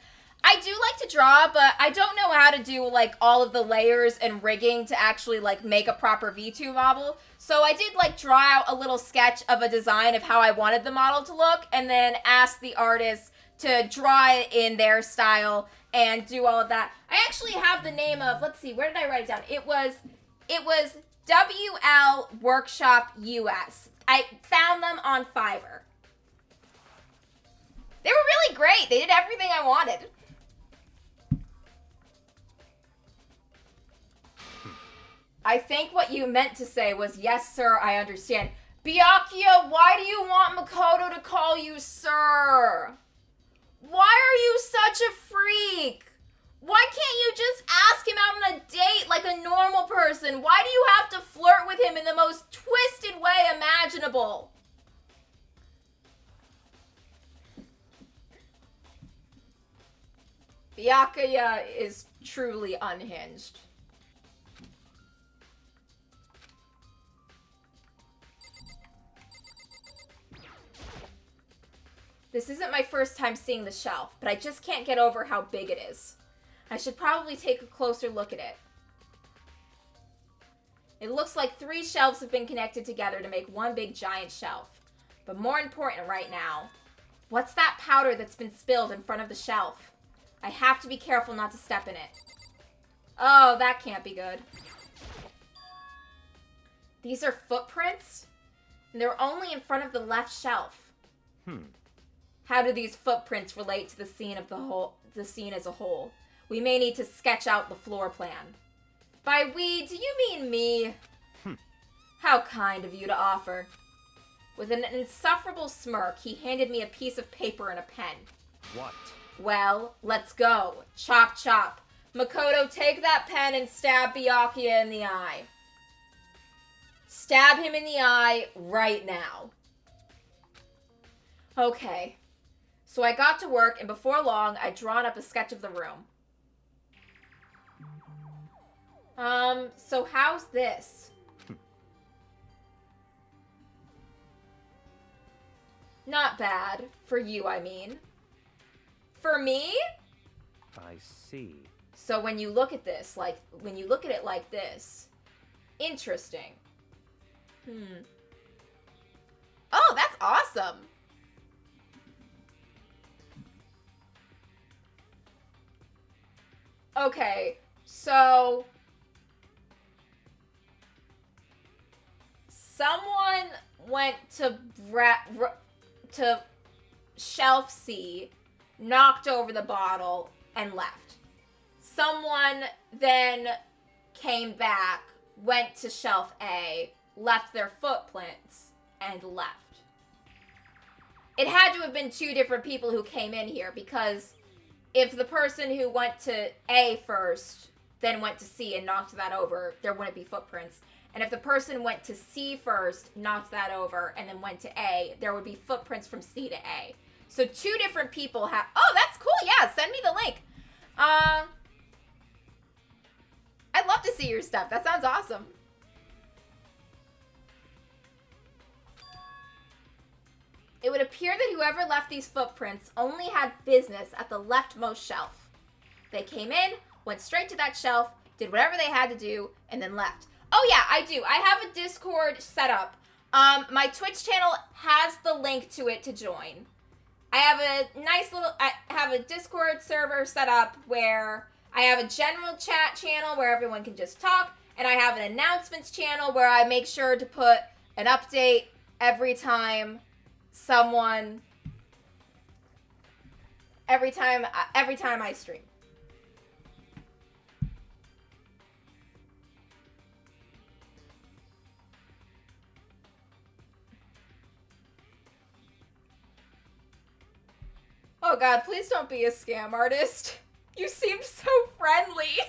I do like to draw, but I don't know how to do, like, all of the layers and rigging to actually, like, make a proper V2 model. So I did, like, draw out a little sketch of a design of how I wanted the model to look, and then ask the artist to draw it in their style and do all of that. I actually have the name of, let's see, where did I write it down? It was WL Workshop US. I found them on Fiverr. They were really great. They did everything I wanted. I think what you meant to say was, yes, sir, I understand. Byakuya, why do you want Makoto to call you sir? Why are you such a freak? Why can't you just ask him out on a date like a normal person? Why do you have to flirt with him in the most twisted way imaginable? Byakuya is truly unhinged. This isn't my first time seeing the shelf, but I just can't get over how big it is. I should probably take a closer look at it. It looks like 3 shelves have been connected together to make one big giant shelf. But more important right now, what's that powder that's been spilled in front of the shelf? I have to be careful not to step in it. Oh, that can't be good. These are footprints? And they're only in front of the left shelf. How do these footprints relate to the scene as a whole? We may need to sketch out the floor plan. By we, do you mean me? How kind of you to offer. With an insufferable smirk, he handed me a piece of paper and a pen. What? Well, let's go. Chop, chop. Makoto, take that pen and stab Byakuya in the eye. Stab him in the eye right now. Okay. So I got to work, and before long, I'd drawn up a sketch of the room. So how's this? Not bad. For you, I mean. For me? I see. So when you look at this, when you look at it like this, interesting. Oh, that's awesome. Okay, so someone went to shelf C, knocked over the bottle, and left. Someone then came back, went to shelf A, left their footprints, and left. It had to have been 2 different people who came in here, because if the person who went to A first, then went to C and knocked that over, there wouldn't be footprints. And if the person went to C first, knocked that over, and then went to A, there would be footprints from C to A. So 2 different people have... Oh, that's cool. Yeah, send me the link. I'd love to see your stuff. That sounds awesome. It would appear that whoever left these footprints only had business at the leftmost shelf. They came in, went straight to that shelf, did whatever they had to do, and then left. Oh yeah, I do. I have a Discord set up. My Twitch channel has the link to it to join. I have a Discord server set up where I have a general chat channel where everyone can just talk, and I have an announcements channel where I make sure to put an update every time I stream. Oh god, please don't be a scam artist. You seem so friendly.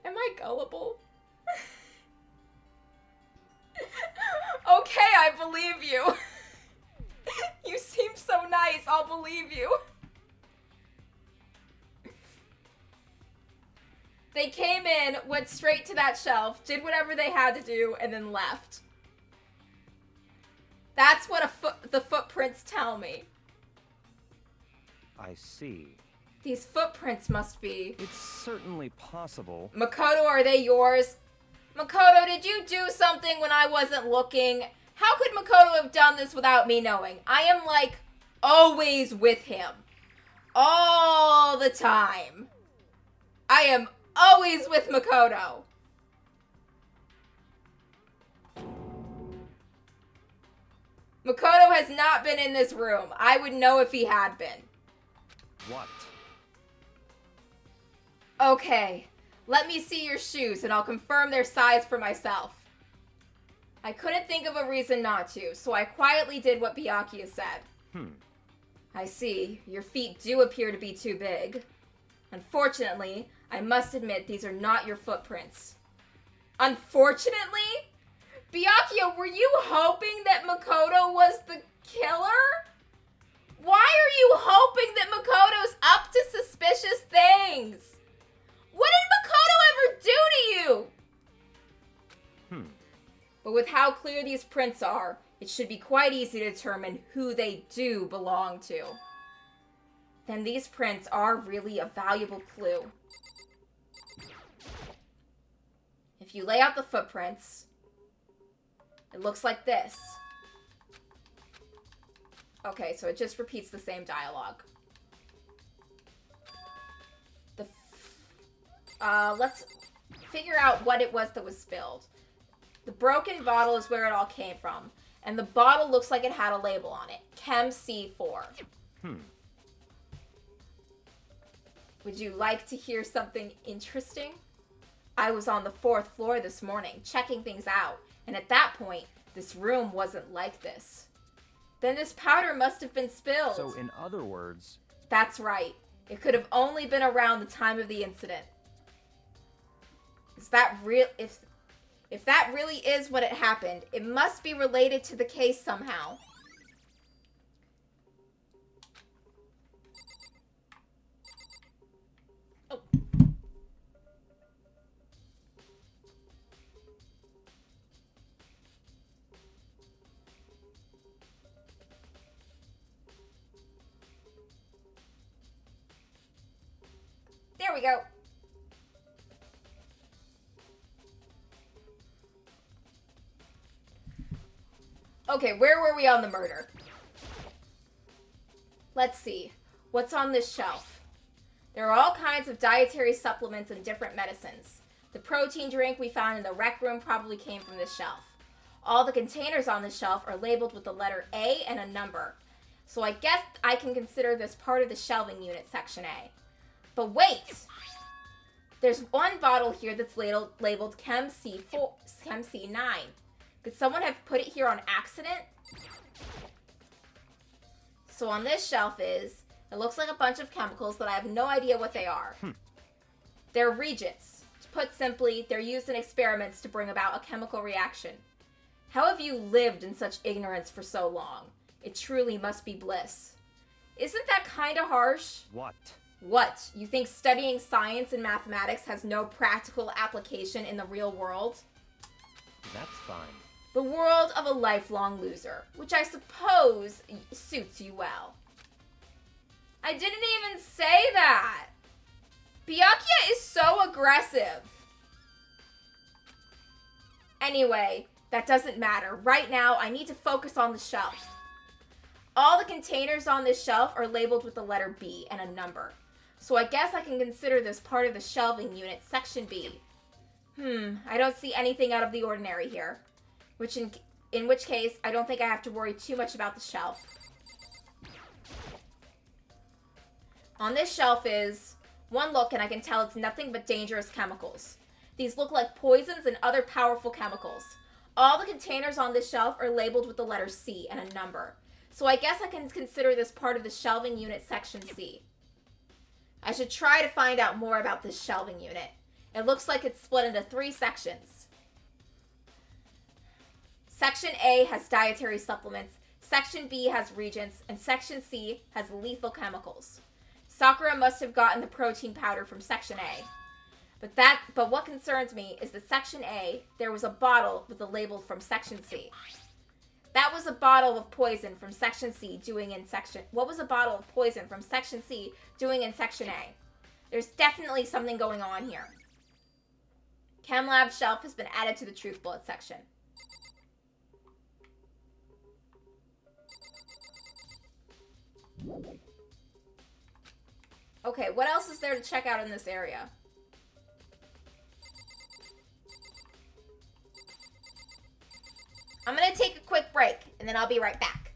Am I gullible? Okay, I believe you. You seem so nice, I'll believe you. They came in, went straight to that shelf, did whatever they had to do, and then left. That's what the footprints tell me. I see. These footprints must be... It's certainly possible. Makoto, are they yours? Makoto, did you do something when I wasn't looking? How could Makoto have done this without me knowing? I am, like, always with him. All the time. I am always with Makoto. Makoto has not been in this room. I would know if he had been. What? Okay, let me see your shoes and I'll confirm their size for myself. I couldn't think of a reason not to, so I quietly did what Byakuya said. I see. Your feet do appear to be too big. Unfortunately, I must admit these are not your footprints. Unfortunately? Byakuya, were you hoping that Makoto was the killer? Why are you hoping that Makoto's up to suspicious things? What did Makoto ever do to you? But with how clear these prints are, it should be quite easy to determine who they do belong to. Then these prints are really a valuable clue. If you lay out the footprints, it looks like this. Okay, so it just repeats the same dialogue. Let's figure out what it was that was spilled. The broken bottle is where it all came from. And the bottle looks like it had a label on it. Chem C4. Would you like to hear something interesting? I was on the 4th floor this morning, checking things out. And at that point, this room wasn't like this. Then this powder must have been spilled. So in other words... That's right. It could have only been around the time of the incident. Is that real? If that really is what it happened, it must be related to the case somehow. Oh. There we go. Okay, where were we on the murder? Let's see. What's on this shelf? There are all kinds of dietary supplements and different medicines. The protein drink we found in the rec room probably came from this shelf. All the containers on this shelf are labeled with the letter A and a number. So I guess I can consider this part of the shelving unit, section A. But wait! There's one bottle here that's labeled Chem C4, Chem C9. Could someone have put it here on accident? So on this shelf it looks like a bunch of chemicals that I have no idea what they are. They're reagents. To put simply, they're used in experiments to bring about a chemical reaction. How have you lived in such ignorance for so long? It truly must be bliss. Isn't that kinda harsh? What? What? You think studying science and mathematics has no practical application in the real world? That's fine. The world of a lifelong loser, which I suppose suits you well. I didn't even say that! Byakuya is so aggressive. Anyway, that doesn't matter. Right now, I need to focus on the shelf. All the containers on this shelf are labeled with the letter B and a number. So I guess I can consider this part of the shelving unit, section B. I don't see anything out of the ordinary here. In which case, I don't think I have to worry too much about the shelf. On this shelf is one look and I can tell it's nothing but dangerous chemicals. These look like poisons and other powerful chemicals. All the containers on this shelf are labeled with the letter C and a number. So I guess I can consider this part of the shelving unit, section C. I should try to find out more about this shelving unit. It looks like it's split into 3 sections. Section A has dietary supplements, Section B has reagents, and Section C has lethal chemicals. Sakura must have gotten the protein powder from Section A. But what concerns me is that Section A, there was a bottle with a label from Section C. That was a bottle of poison from Section C what was a bottle of poison from Section C doing in Section A? There's definitely something going on here. Chem Lab shelf has been added to the Truth Bullet section. Okay, what else is there to check out in this area? I'm gonna take a quick break, and then I'll be right back.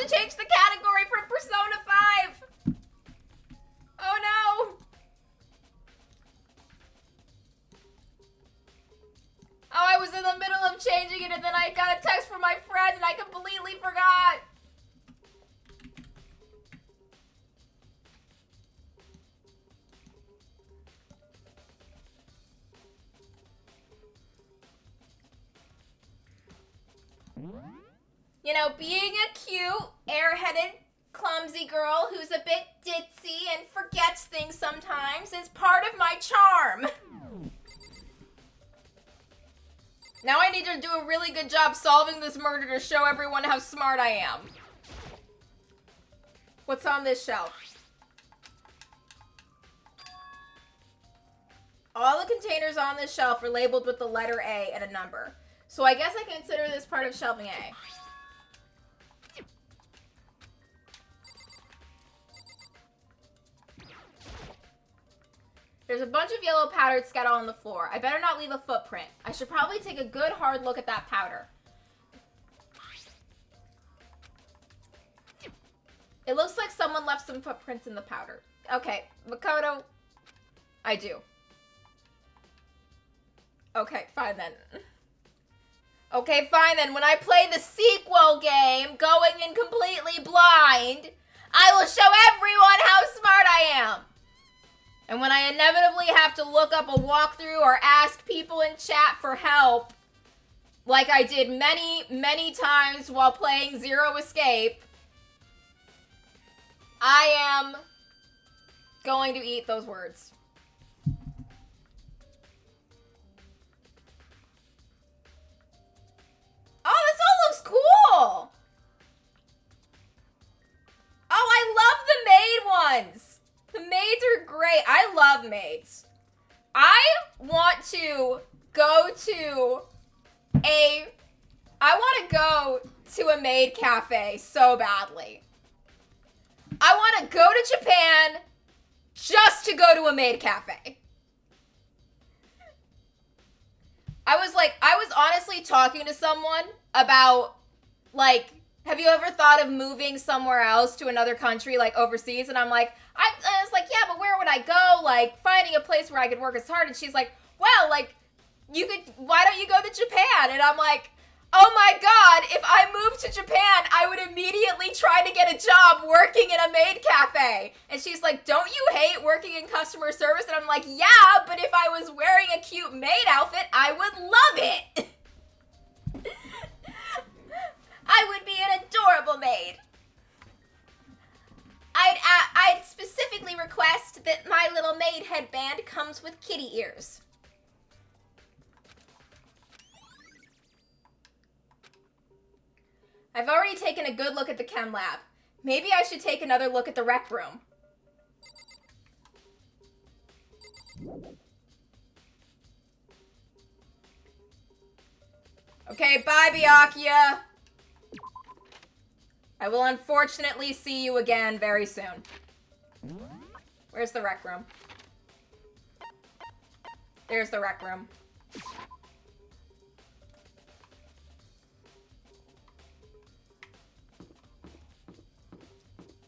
to change the category from Persona 5. Oh no. Oh, I was in the middle of changing it and then I got a text from my friend and I completely forgot. You know, being a cute, airheaded, clumsy girl who's a bit ditzy and forgets things sometimes is part of my charm. Now I need to do a really good job solving this murder to show everyone how smart I am. What's on this shelf? All the containers on this shelf are labeled with the letter A and a number. So I guess I consider this part of shelving A. There's a bunch of yellow powder scattered on the floor. I better not leave a footprint. I should probably take a good hard look at that powder. It looks like someone left some footprints in the powder. Okay, Makoto, I do. Okay, fine then. Okay, fine then. When I play the sequel game, going in completely blind, I will show everyone how smart I am. And when I inevitably have to look up a walkthrough or ask people in chat for help, like I did many, many times while playing Zero Escape, I am going to eat those words. Oh, this all looks cool! Oh, I love the maid ones! The maids are great. I love maids. I want to go to a maid cafe so badly. I want to go to Japan just to go to a maid cafe. I was honestly talking to someone about, like, have you ever thought of moving somewhere else to another country, like overseas? And I was like, yeah, but where would I go? Like, finding a place where I could work is hard. And she's like, well, like, why don't you go to Japan? And I'm like, oh my God, if I moved to Japan, I would immediately try to get a job working in a maid cafe. And she's like, don't you hate working in customer service? And I'm like, yeah, but if I was wearing a cute maid outfit, I would love it. I would be an adorable maid. I'd specifically request that my little maid headband comes with kitty ears. I've already taken a good look at the chem lab. Maybe I should take another look at the rec room. Okay, bye, Byakuya. I will unfortunately see you again very soon. Where's the rec room? There's the rec room.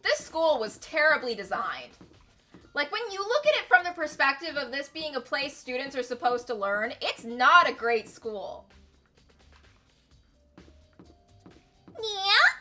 This school was terribly designed. Like, when you look at it from the perspective of this being a place students are supposed to learn, it's not a great school. Yeah?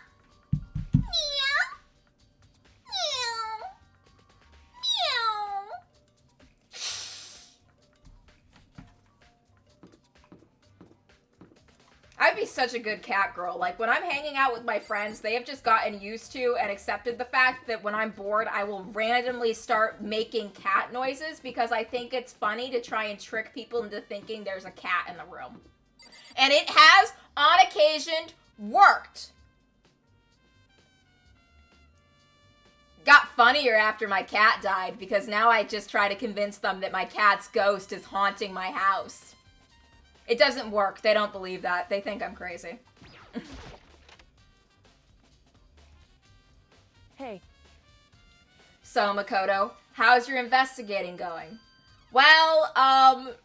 I'd be such a good cat girl. Like, when I'm hanging out with my friends, they have just gotten used to and accepted the fact that when I'm bored, I will randomly start making cat noises because I think it's funny to try and trick people into thinking there's a cat in the room. And it has, on occasion, worked. Got funnier after my cat died because now I just try to convince them that my cat's ghost is haunting my house. It doesn't work. They don't believe that. They think I'm crazy. Hey. So, Makoto, how's your investigating going? Well,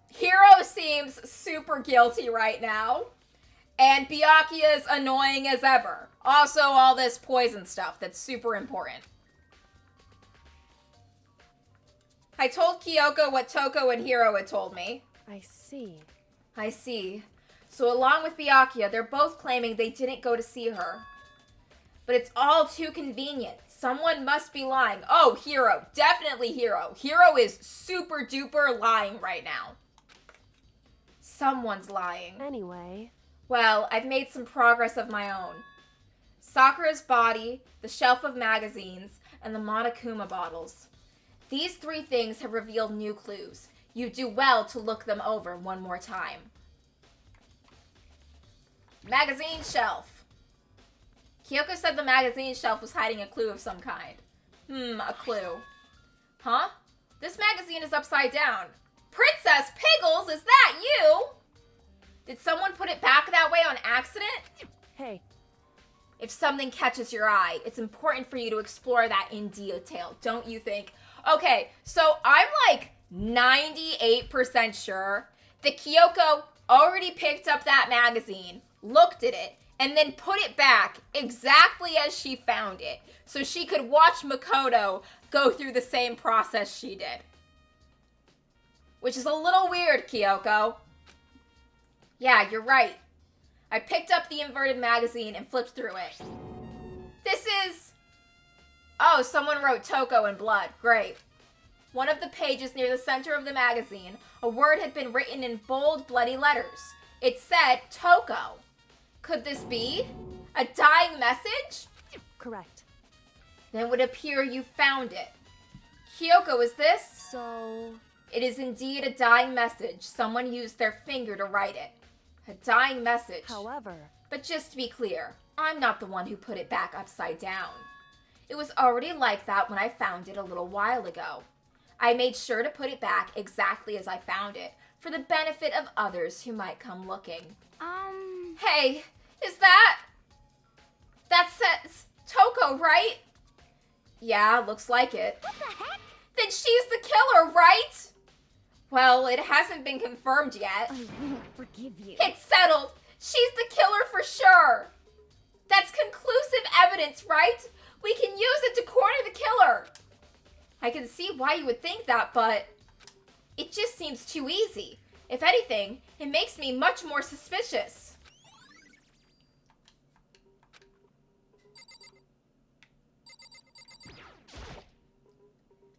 Hiro seems super guilty right now, and Byakuya's annoying as ever. Also, all this poison stuff that's super important. I told Kyoko what Toko and Hiro had told me. I see. I see. So along with Byakuya, they're both claiming they didn't go to see her. But it's all too convenient. Someone must be lying. Oh, Hiro. Definitely Hiro. Hiro is super duper lying right now. Someone's lying. Anyway. Well, I've made some progress of my own. Sakura's body, the shelf of magazines, and the Monokuma bottles. These 3 things have revealed new clues. You do well to look them over one more time. Magazine shelf. Kyoko said the magazine shelf was hiding a clue of some kind. A clue. Huh? This magazine is upside down. Princess Piggles, is that you? Did someone put it back that way on accident? Hey. If something catches your eye, it's important for you to explore that in detail, don't you think? Okay, so I'm like 98% sure that Kyoko already picked up that magazine, looked at it, and then put it back exactly as she found it, so she could watch Makoto go through the same process she did. Which is a little weird, Kyoko. Yeah, you're right. I picked up the inverted magazine and flipped through it. This is... Oh, someone wrote Toko in blood. Great. One of the pages near the center of the magazine, a word had been written in bold, bloody letters. It said, Toko. Could this be a dying message? Correct. Then it would appear you found it. Kyoko, is this? So... It is indeed a dying message. Someone used their finger to write it. A dying message. However... But just to be clear, I'm not the one who put it back upside down. It was already like that when I found it a little while ago. I made sure to put it back exactly as I found it, for the benefit of others who might come looking. Hey, is that... That says Toko, right? Yeah, looks like it. What the heck? Then she's the killer, right? Well, it hasn't been confirmed yet. I won't forgive you. It's settled. She's the killer for sure. That's conclusive evidence, right? We can use it to corner the killer. I can see why you would think that, but it just seems too easy. If anything, it makes me much more suspicious.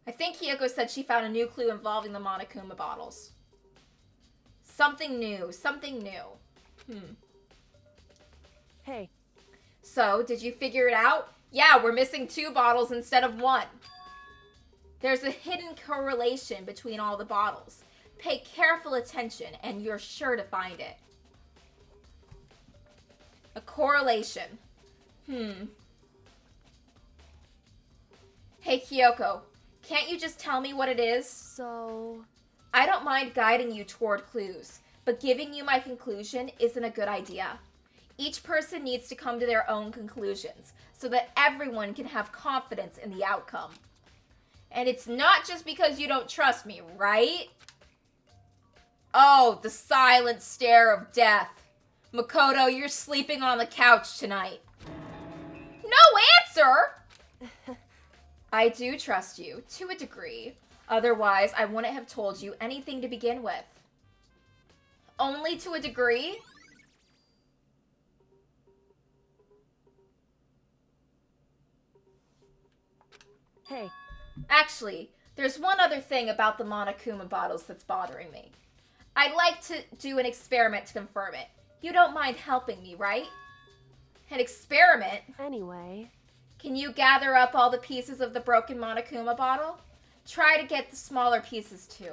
I think Hiyoko said she found a new clue involving the Monokuma bottles. Something new, something new. Hey. So, did you figure it out? Yeah, we're missing 2 bottles instead of 1. There's a hidden correlation between all the bottles. Pay careful attention and you're sure to find it. A correlation. Hey, Kyoko, can't you just tell me what it is? So... I don't mind guiding you toward clues, but giving you my conclusion isn't a good idea. Each person needs to come to their own conclusions so that everyone can have confidence in the outcome. And it's not just because you don't trust me, right? Oh, the silent stare of death. Makoto, you're sleeping on the couch tonight. No answer! I do trust you, to a degree. Otherwise, I wouldn't have told you anything to begin with. Only to a degree? Hey. Actually, there's one other thing about the Monokuma bottles that's bothering me. I'd like to do an experiment to confirm it. You don't mind helping me, right? An experiment? Anyway... Can you gather up all the pieces of the broken Monokuma bottle? Try to get the smaller pieces too.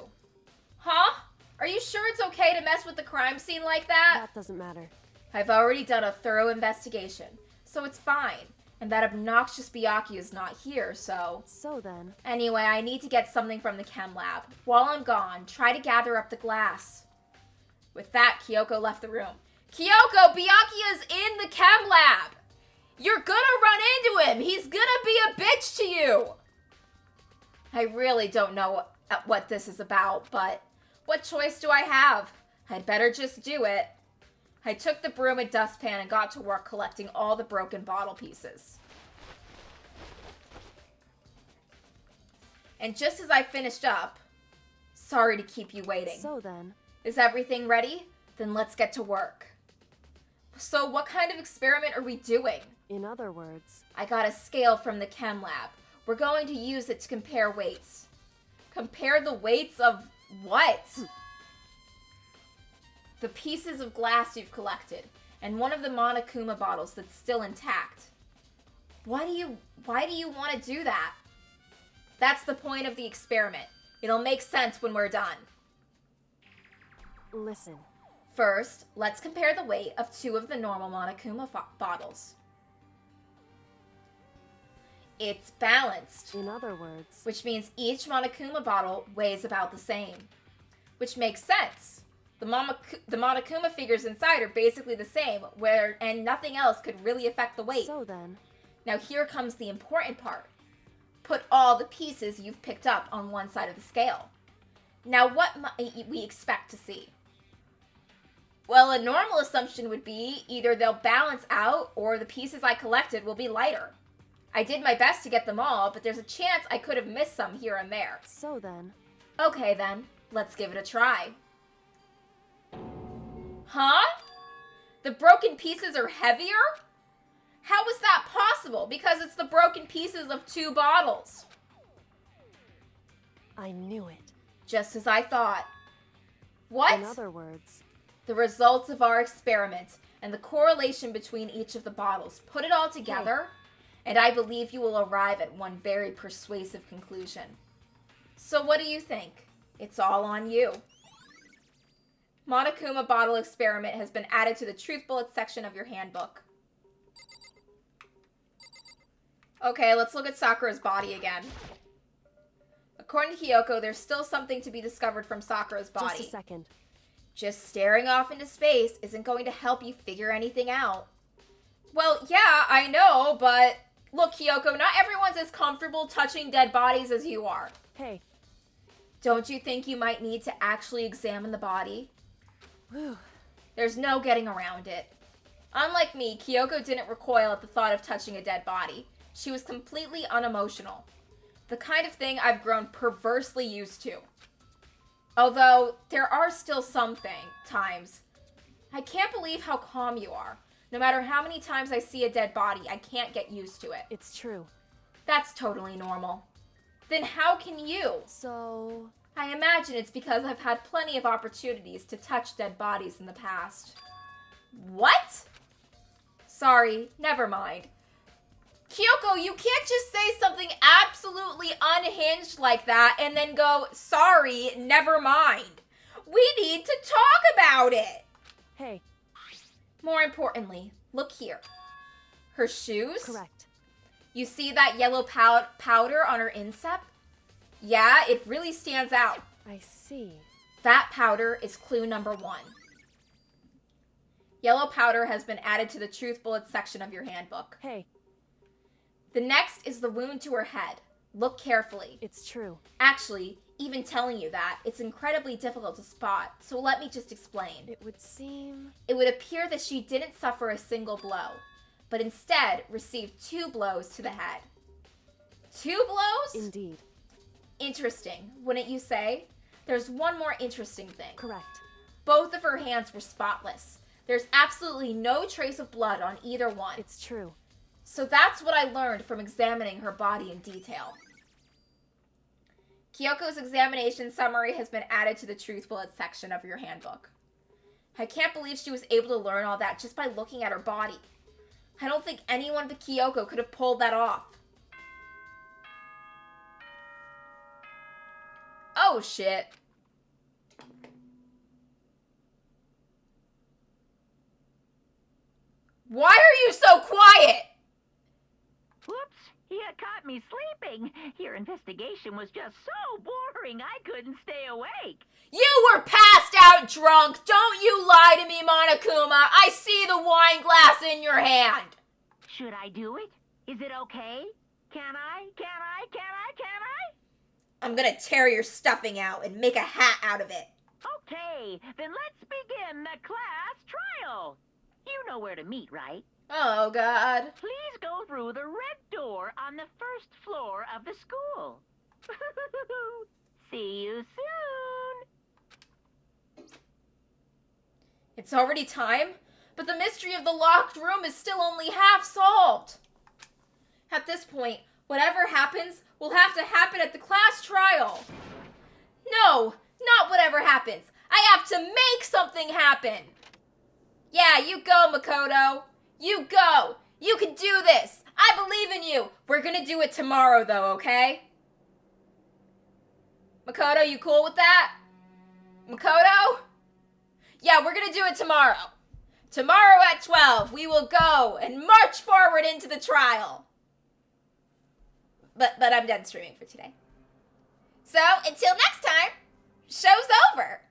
Huh? Are you sure it's okay to mess with the crime scene like that? That doesn't matter. I've already done a thorough investigation, so it's fine. And that obnoxious Byakuya is not here, so... So then... Anyway, I need to get something from the chem lab. While I'm gone, try to gather up the glass. With that, Kyoko left the room. Kyoko, Byakuya's in the chem lab! You're gonna run into him! He's gonna be a bitch to you! I really don't know what this is about, but what choice do I have? I'd better just do it. I took the broom and dustpan and got to work collecting all the broken bottle pieces. And just as I finished up, sorry to keep you waiting. So then, Is everything ready? Then let's get to work. So what kind of experiment are we doing? in other words, I got a scale from the chem lab. We're going to use it to compare weights. Compare the weights of what? The pieces of glass you've collected, and one of the Monokuma bottles that's still intact. Why do you want to do that? That's the point of the experiment. It'll make sense when we're done. listen. First, let's compare the weight of 2 of the normal Monokuma bottles. It's balanced, In other words, which means each Monokuma bottle weighs about the same. Which makes sense. The Monokuma figures inside are basically the same, and nothing else could really affect the weight. so then, Now here comes the important part. Put all the pieces you've picked up on one side of the scale. Now what might we expect to see? Well, a normal assumption would be either they'll balance out or the pieces I collected will be lighter. I did my best to get them all, but there's a chance I could have missed some here and there. so then, Okay then, let's give it a try. Huh? The broken pieces are heavier? How is that possible? Because it's the broken pieces of 2 bottles. I knew it. Just as I thought. What? In other words, The results of our experiment and the correlation between each of the bottles. Put it all together, and I believe you will arrive at one very persuasive conclusion. So what do you think? It's all on you. Monokuma bottle experiment has been added to the truth bullet section of your handbook. Okay, let's look at Sakura's body again. According to Kyoko, there's still something to be discovered from Sakura's body. just a second. Just staring off into space isn't going to help you figure anything out. Well, yeah, I know, but look, Kyoko, not everyone's as comfortable touching dead bodies as you are. Hey, Don't you think you might need to actually examine the body? whew, There's no getting around it. Unlike me, Kyoko didn't recoil at the thought of touching a dead body. She was completely unemotional. The kind of thing I've grown perversely used to. Although, there are still some times. I can't believe how calm you are. No matter how many times I see a dead body, I can't get used to it. it's true. That's totally normal. Then how can you? So, I imagine it's because I've had plenty of opportunities to touch dead bodies in the past. What? Sorry, never mind. Kyoko, you can't just say something absolutely unhinged like that and then go, sorry, never mind. We need to talk about it. hey, More importantly, look here. Her shoes? correct. You see that yellow powder on her instep? Yeah, it really stands out. I see. That powder is clue number 1. Yellow powder has been added to the truth bullet section of your handbook. Hey, The next is the wound to her head. Look carefully. it's true. Actually, even telling you that, it's incredibly difficult to spot, so let me just explain. It would seem... It would appear that she didn't suffer a single blow, but instead received 2 blows to the head. 2 blows? Indeed. Interesting, wouldn't you say? There's one more interesting thing. Correct. Both of her hands were spotless. There's absolutely no trace of blood on either one. It's true. So that's what I learned from examining her body in detail. Kyoko's examination summary has been added to the truth bullet section of your handbook. I can't believe she was able to learn all that just by looking at her body. I don't think anyone but Kyoko could have pulled that off. Oh shit. Why are you so quiet? Whoops, you caught me sleeping. Your investigation was just so boring I couldn't stay awake. You were passed out drunk. Don't you lie to me, Monokuma. I see the wine glass in your hand. Should I do it? Is it okay? Can I? I'm gonna tear your stuffing out and make a hat out of it. Okay, then let's begin the class trial. You know where to meet, right? Oh, God. Please go through the red door on the first floor of the school. See you soon. It's already time, but the mystery of the locked room is still only half solved. At this point, whatever happens will have to happen at the class trial. No, not whatever happens. I have to make something happen. Yeah, you go, Makoto. You go. You can do this. I believe in you. We're gonna do it tomorrow, though, okay? Makoto, you cool with that? Makoto? Yeah, we're gonna do it tomorrow. Tomorrow at 12, we will go and march forward into the trial. But I'm done streaming for today. So, until next time, show's over.